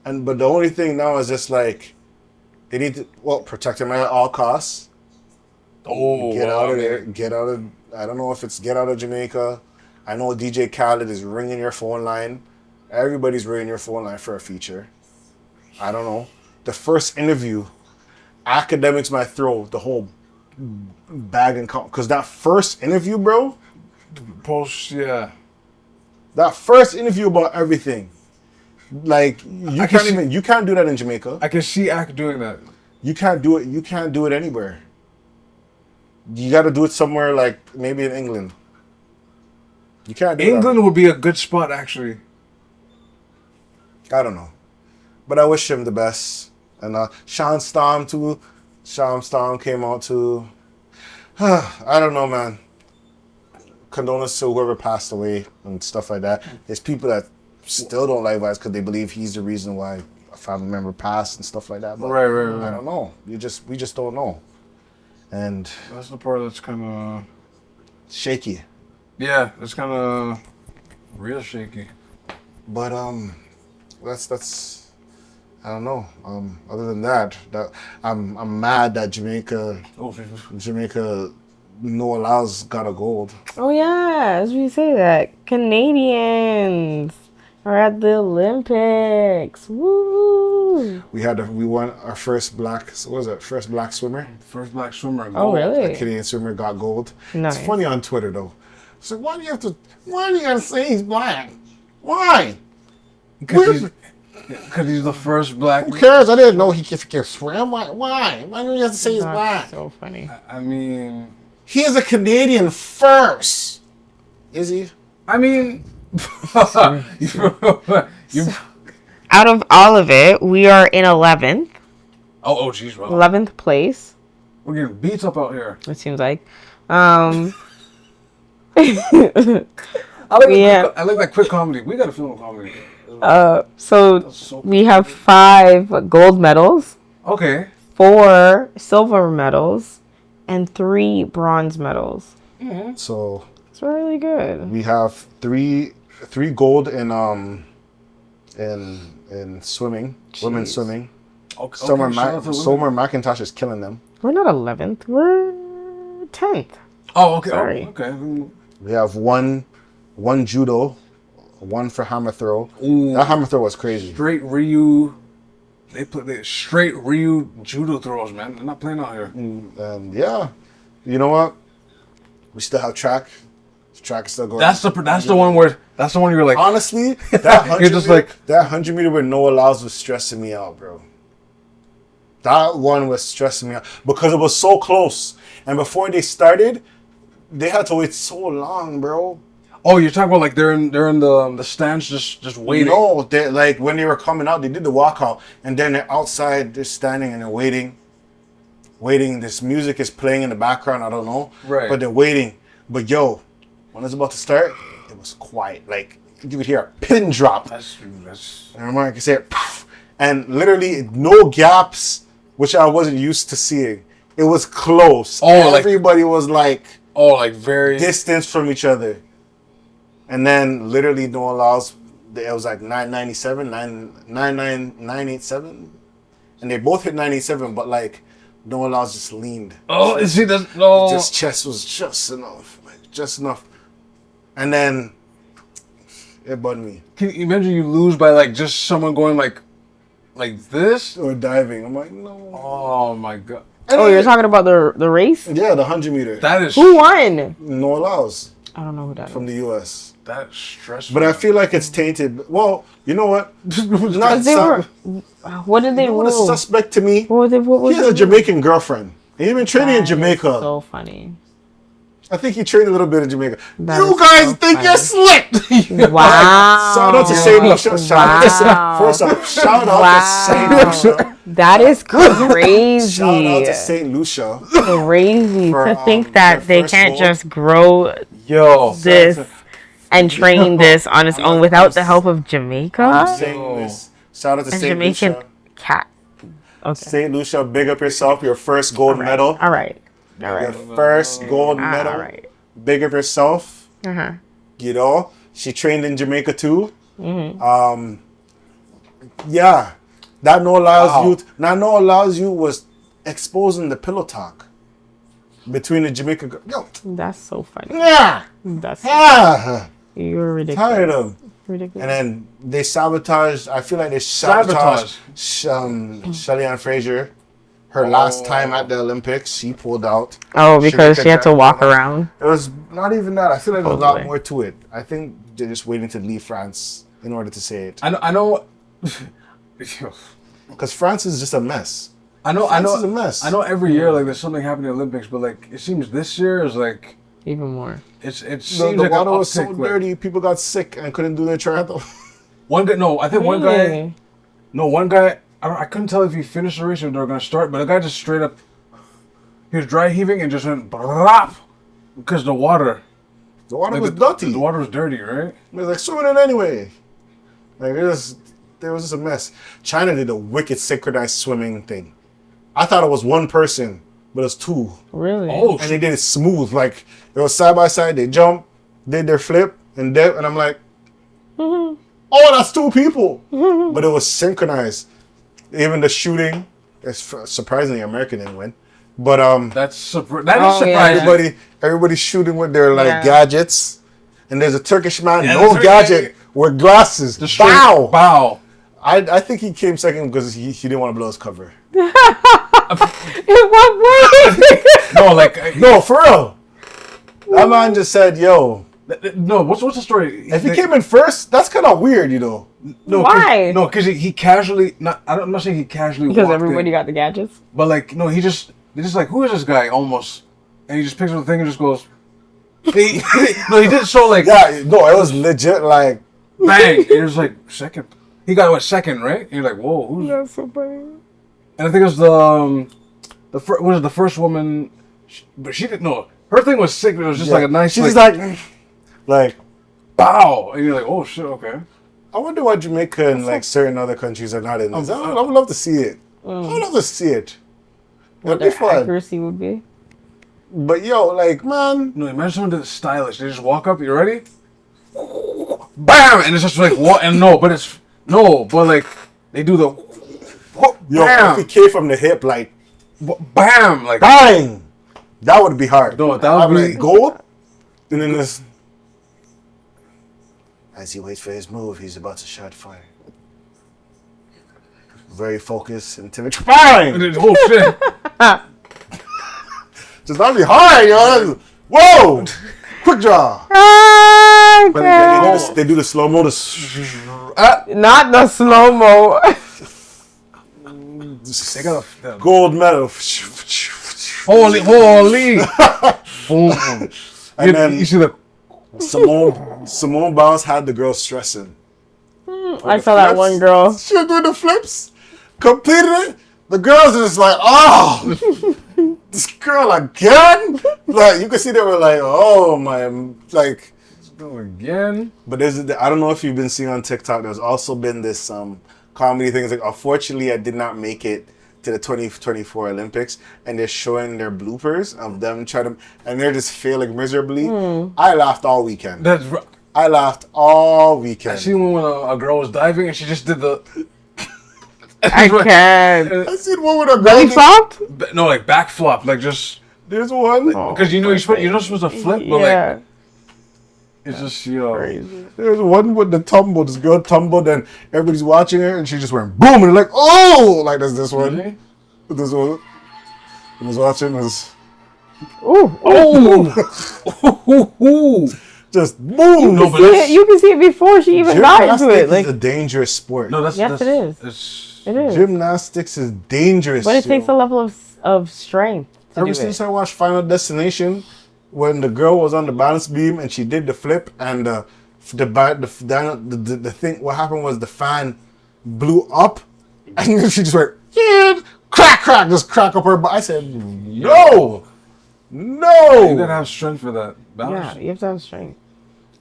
But the only thing now is just like they need to protect him at all costs. Get out of there. Get out of. I don't know if it's get out of Jamaica. I know DJ Khaled is ringing your phone line. Everybody's ringing your phone line for a feature. I don't know. The first interview, Akedmiks might throw the whole bag and because that first interview, bro. That first interview about everything. Like, you can't do that in Jamaica. I can see Ak doing that. You can't do it anywhere. You got to do it somewhere, like maybe in England. You can't do England would be a good spot, actually. I don't know. But I wish him the best. And Sean Storm too. Sean Storm came out too. I don't know, man. Condolences to whoever passed away and stuff like that. There's people that still don't like Vybz because they believe he's the reason why a family member passed and stuff like that. But right. I don't know. We just don't know. And that's the part that's kind of shaky. Yeah, it's kind of real shaky. But that's I don't know. Other than that I'm mad that Jamaica no allows got a gold. Oh yeah, as we say that, Canadians are at the Olympics. Woo! We won our first black. What was it? First black swimmer. First black swimmer. Gold. Oh really? A Canadian swimmer got gold. Nice. It's funny on Twitter though. So why do you gotta say he's black? Why? Because he's the first black. Who cares? I didn't know if he can swim. Why? Why do you have to say he's black? So funny. I mean, he is a Canadian first. Is he? I mean, out of all of it, we are in 11th. Oh, jeez, wow. 11th place. We're getting beats up out here. It seems like. I like that quick comedy. We got to film a comedy. So we have 5 gold medals. Okay. 4 silver medals and 3 bronze medals. Mm-hmm. So it's really good. we have three gold in in swimming, women's swimming. Okay, Summer women. McIntosh is killing them. We're not 11th. We're 10th. Oh, okay. Sorry. Oh, okay. We have one judo, one for hammer throw. Ooh. That hammer throw was crazy. Straight Ryu. They play straight Ryu judo throws, man. They're not playing out here. And yeah, you know what? We still have track. Track is still going. That's the one you're like. Honestly, that 100 You're just meter, like that 100 meter with no allows was stressing me out, bro. That one was stressing me out because it was so close, and before they started, they had to wait so long, bro. Oh, you're talking about like they're in the stands just waiting. No, they like when they were coming out, they did the walkout, and then they're outside, they're standing and they're waiting. This music is playing in the background. I don't know, Right? But they're waiting. But yo, when it's about to start, it was quiet. Like you could hear a pin drop. That's. And remember, I could say, poof, and literally no gaps, which I wasn't used to seeing. It was close. Oh, everybody was like very distance from each other. And then literally no allows. It was like 997, 987, and they both hit 987, but like no allows just leaned. Oh, you see that? No. Just chest was just enough, just enough. And then it bugged me. Can you imagine you lose by like just someone going like this? Or diving. I'm like, no. Oh my god. Oh, you're talking about the race? Yeah, the 100 meter. That is. Who won? No allows I don't know who that is. from the US. That's stressful. But I feel like it's tainted. Well, you know what? Not They were, what did they you know what a rule? suspect to me? What was He has a Jamaican girlfriend. He's been training in Jamaica. So funny. I think he trained a little bit in Jamaica. That You is guys so think funny. you're slick? Wow. Shout out to St. Lucia. First off, shout out to St. Lucia. That is crazy. Shout out to St. Lucia. Crazy For, to think that their they first can't goal. just grow Yo. this and train this on its own without the help of I'm Jamaica saying this. Shout out to and St. Jamaican Lucia. cat. Okay. St. Lucia, big up yourself. Your first gold medal. All right. Your first gold medal. All right. Big up yourself. Uh-huh. You know, she trained in Jamaica too. Mm-hmm. Yeah, that no allows you. Now no allows you was exposing the pillow talk between the Jamaican girl. Yo, That's so funny. yeah, That's yeah. you're ridiculous. Tired of. Ridiculous. And then they sabotaged. I feel like they sabotaged Sabotage. Shelly-Ann Fraser. Her last time at the Olympics, she pulled out. Oh, because she had to walk around. It was not even that. I feel like there's a lot Totally. more to it. I think they're just waiting to leave France in order to say it. I know. Because France is just a mess. I know. France is a mess. I know. Every year, like there's something happening in the Olympics, but like it seems this year is like Even more. it seems The like water an was so uptick, like- dirty, people got sick and couldn't do their triathlon. One guy. No, I think one guy. Really? No, one guy. I couldn't tell if he finished the race or they were gonna start, but the guy just straight up. He was dry heaving and just went brap because the water. The water Like was the dirty. water was dirty, right? It was like swimming in anyway. Like there was just a mess. China did a wicked synchronized swimming thing. I thought it was one person, but it was two. Really? Oh, And they did it smooth. Like it was side by side. They jumped, did their flip and dip, and I'm like, oh, that's two people. But it was synchronized. Even the shooting, it's surprisingly American didn't win. But that is Oh, surprising. yeah. everybody's shooting with their like Yeah. gadgets. And there's a Turkish man, Yeah, no that's gadget, right. with glasses. The straight Bow. bow. I think he came second because he didn't want to blow his cover. In what way? No, like No, for real. That man just said, yo, no. What's the story? if he came in first, that's kind of weird, you know. No, Why? No, because he casually. I'm not saying he casually. Because walked everybody in, got the gadgets. but like no, they're just like, who is this guy? Almost, and he just picks up the thing and just goes. No, he did show like Yeah, no, it was legit like, bang. And it was like second. He got what second, right? And you're like, whoa, who's? That's so funny. And I think it was the first woman, but she didn't know. Her thing was sick, but it was just like a nice. She's like, just like, bow, and you're like, oh shit, okay. I wonder why Jamaica and like certain other countries are not in this. I would love to see it. I would love to see it. What It'd be their fun. accuracy would be. But yo, like, man, No, imagine someone did it stylish. They just walk up. You ready? Bam, and it's just like what? And no, but it's No, but like they do the Yo, bam, if he came from the hip, like bam, like bang, that would be hard. No, that would I'm be- like gold, and then this. As he waits for his move, he's about to shot fire. Very focused and timid. Bang! oh shit. Just that'd be hard, yo. Whoa! Quick draw. Ah, But okay. They do the slow mo. Not the slow mo. They got a Gold medal. holy. Boom. And then you see the Simone Biles had the girl stressing. I saw that one girl. She was doing the flips, completed it. The girls are just like, oh, this girl again. Like you can see they were like, oh my, like. again. But I don't know if you've been seeing on TikTok. There's also been this comedy thing. It's like, unfortunately, I did not make it to the 2024 Olympics, and they're showing their bloopers of them and they're just failing miserably. I laughed all weekend. I laughed all weekend. I seen one when a girl was diving and she just did the. I can't. I seen one with a Belly girl. flop? No, like back flop, like just There's one. because you're not supposed to flip, but Yeah. like it's just yo. Crazy. There's one with the tumble. This girl tumbled, and everybody's watching her, and she just went boom, and they're like, oh, like there's this one. Really? This one. I was watching this. Ooh. Ooh. Just boom. No, but See that's- it, you can see it before she even got into Gymnastics it. Like, is a dangerous sport. No, that's Yes, that's, it is. It's, it is. Gymnastics is dangerous. But it takes a yo. level of strength to Ever do since it. I watched Final Destination, when the girl was on the balance beam and she did the flip, and the thing, what happened was the fan blew up, and then she just went, yeah, crack, just crack up her butt. I said, no. you gotta have strength for that. Yeah, Balance. you have to have strength.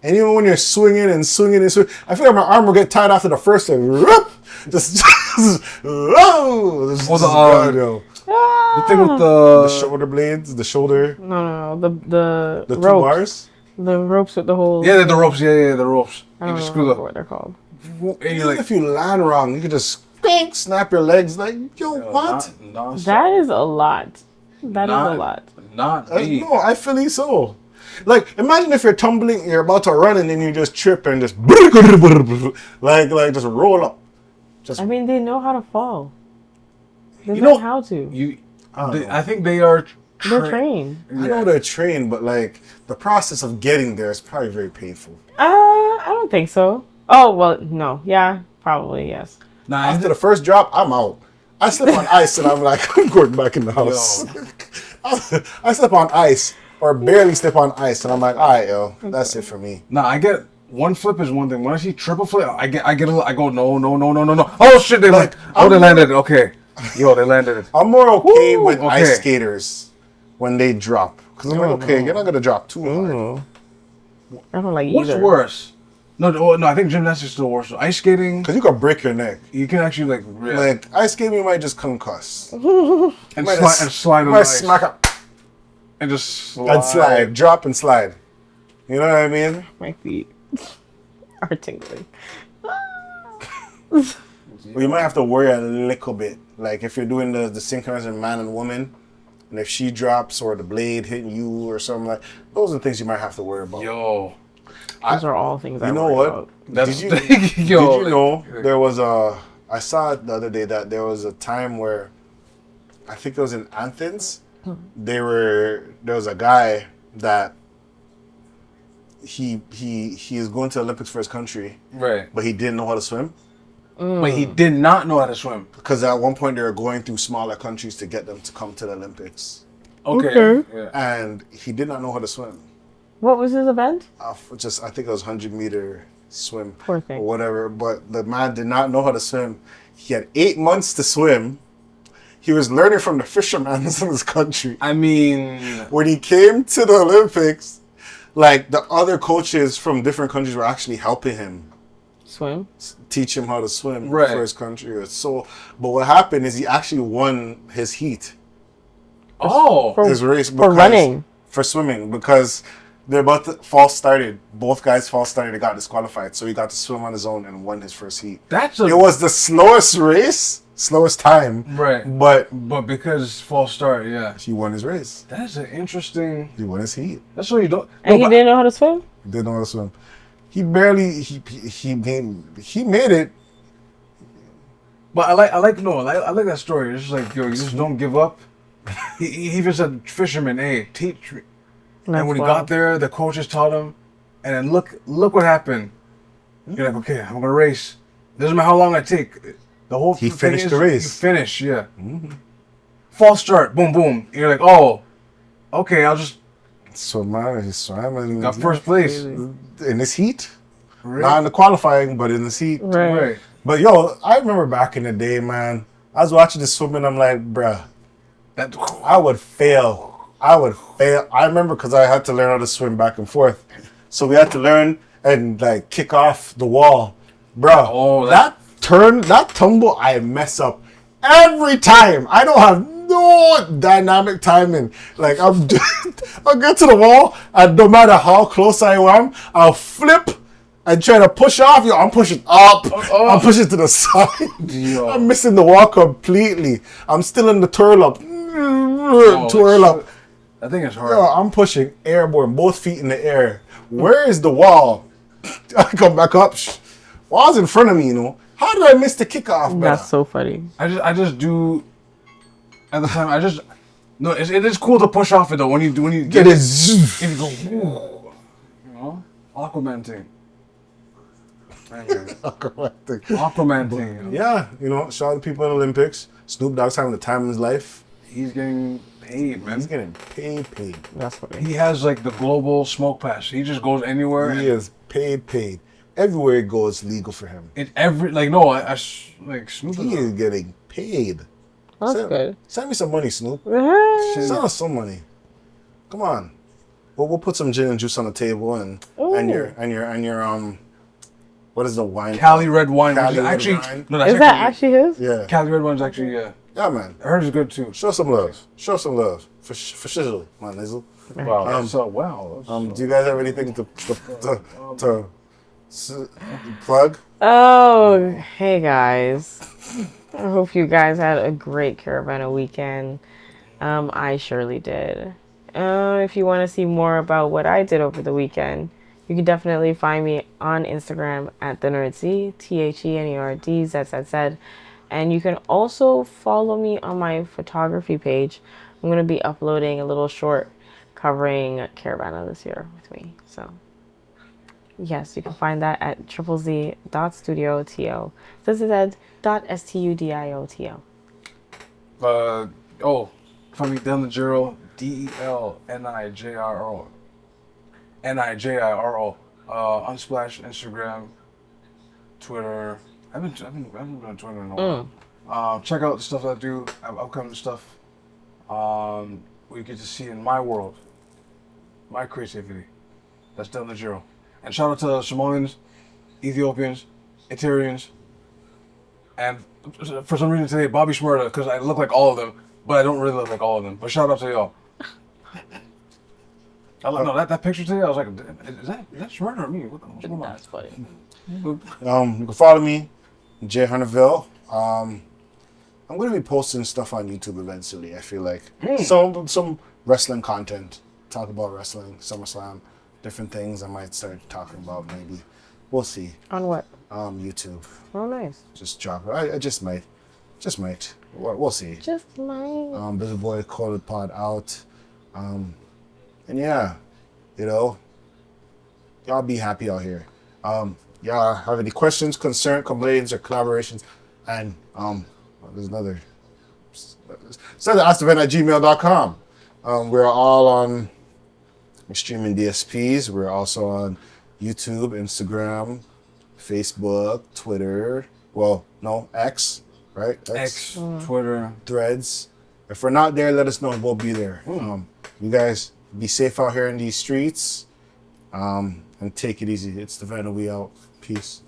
And even when you're swinging, I feel like my arm will get tired after the first thing. Just, oh, this Or is the, God, yo. The thing with The the shoulder blades, the shoulder, No. The the two ropes. bars. The ropes with the whole. yeah, the ropes. Yeah, the ropes. I You don't just remember screw what they're called. the. And you're Even like, if you land wrong, you can just snap your legs. Like, yo, what? That is a lot. That is a Not- lot. Not me. No, I feel so. Like, imagine if you're tumbling, you're about to run, and then you just trip and just like just roll up. I mean, they know how to fall. They You know know- how to. I think they are. They're trained. I know they're trained, but like the process of getting there is probably very painful. I don't think so. Oh well, no. Yeah, probably yes. Nah, After the first drop, I'm out. I slip on ice and I'm like, I'm going back in the house. I slip on ice or barely slip on ice and I'm like, all right, yo, that's it for me. nah, I get one flip is one thing. When I see triple flip, I go no. Oh shit, they Like, they landed it. Okay, yo, they landed it. I'm more okay with okay. ice skaters when they drop. Because I'm like, okay, you're not going to drop too hard. I don't like What's either. worse? No, I think gymnastics is the worst. Ice skating, Because you can break your neck. you can actually like Like, ice skating, you might just concuss. and slide on the might ice smack up and just slide. and slide. Drop and slide. You know what I mean? My feet are tingling. Well, you might have to worry a little bit. Like, if you're doing the synchronizing man and woman, and if she drops or the blade hitting you or something like, those are the things you might have to worry about. Yo, Those are all things I You know worry what? about. that's Did yo. Did you know there was I saw it the other day that there was a time where I think it was in Athens. There was a guy that he is going to the Olympics for his country, Right, but he didn't know how to swim but he did not know how to swim. because at one point they were going through smaller countries to get them to come to the Olympics, Okay. Yeah. and he did not know how to swim. What was his event? I think it was 100-meter swim Poor thing. or whatever. But the man did not know how to swim. He had 8 months to swim. He was learning from the fishermen in his country. I mean, When he came to the Olympics, like the other coaches from different countries were actually helping him Swim. teach him how to swim Right. for his country. But what happened is he actually won his heat, oh, For, his race, for running. for swimming, because they're about to false started. Both guys false started. They got disqualified, so he got to swim on his own and won his first heat. It was the slowest race, slowest time. Right. But because false start, yeah. he won his race. That's an interesting. He won his heat. That's what you don't. And he didn't know how to swim? Didn't know how to swim. He barely he made it. But I like that story. It's just like, yo, you just don't give up. He even said, fisherman, hey, teach me. And when he got there, the coaches taught him. And then look what happened. You're like, okay, I'm gonna race. Doesn't matter how long I take. The whole He finished the race. You finish, yeah. Mm-hmm. False start, boom, boom. You're like, oh, okay, I'll just. So man, he swam and got first place in this heat. Really? Not in the qualifying, but in this heat. Right. But yo, I remember back in the day, man. I was watching the swimming. I'm like, bruh, I would fail. I remember because I had to learn how to swim back and forth. So we had to learn and like kick off the wall. Bruh, that tumble, I mess up every time. I don't have no dynamic timing. Like I'll get to the wall and no matter how close I am, I'll flip and try to push off. Yo, I'm pushing up. I'm pushing to the side. I'm missing the wall completely. I'm still in the twirl up. Twirl up. I think it's hard. Yo, I'm pushing airborne, both feet in the air. Where is the wall? I come back up. Wall's in front of me, you know. How did I miss the kickoff? That's so funny. I just do. At the time, no. It is cool to push off it though. When you get it, if you go, you know, Aquaman thing. Aquaman thing. Yeah, you know, shout out to people in the Olympics. Snoop Dogg's having the time of his life. He's getting paid, man. He's getting paid. That's funny. He has like the global smoke pass. He just goes anywhere. He is paid. Everywhere he goes, legal for him. Like Snoop. He is getting paid. That's good. Send me some money, Snoop. Send us some money. Come on. We'll put some gin and juice on the table and your what is the wine? Cali red wine. Cali red actually, wine. No, that's Is that actually his? Yeah. Cali red wine's actually Yeah, man. I heard it's good too. Show some love for shizzle, my nizzle. Wow. Do you guys have anything to plug? Oh, hey guys. I hope you guys had a great Caribana weekend. I surely did. If you want to see more about what I did over the weekend, you can definitely find me on Instagram at TheNerdZ, TheNerdZZ. And you can also follow me on my photography page. I'm going to be uploading a little short covering Caribana this year with me. So, yes, you can find that at ZZ.studiotl. ZZ.studiotl. Find me Delnijiro, DELNIJRO. NIJIRO. Unsplash, Instagram, Twitter. I haven't been on Twitter in a while. Check out the stuff I do. Upcoming stuff. We get to see in my world, my creativity. That's Delnijiro. And shout out to Somalians, Ethiopians, Eritreans, and for some reason today, Bobby Shmurda, because I look like all of them, but I don't really look like all of them. But shout out to y'all. That picture today, I was like, is that Shmurda or me? What the hell? That's funny. You can follow me, Jay Hunterville. I'm going to be posting stuff on YouTube eventually. I feel like some wrestling content, talk about wrestling, SummerSlam, different things I might start talking about. Maybe we'll see. On what? YouTube. Oh, nice. Just drop it. I just might. We'll see. Just might. Busy Boy called the pod out. And yeah, you know, y'all be happy out here. Y'all have any questions, concerns, complaints, or collaborations? And there's another. Send it to askthevent@gmail.com. We're all on streaming DSPs. We're also on YouTube, Instagram, Facebook, Twitter. Well, no, X, right? X, Twitter, Threads. If we're not there, let us know. We'll be there. You guys be safe out here in these streets. And take it easy. It's the Vent, and we out. Peace.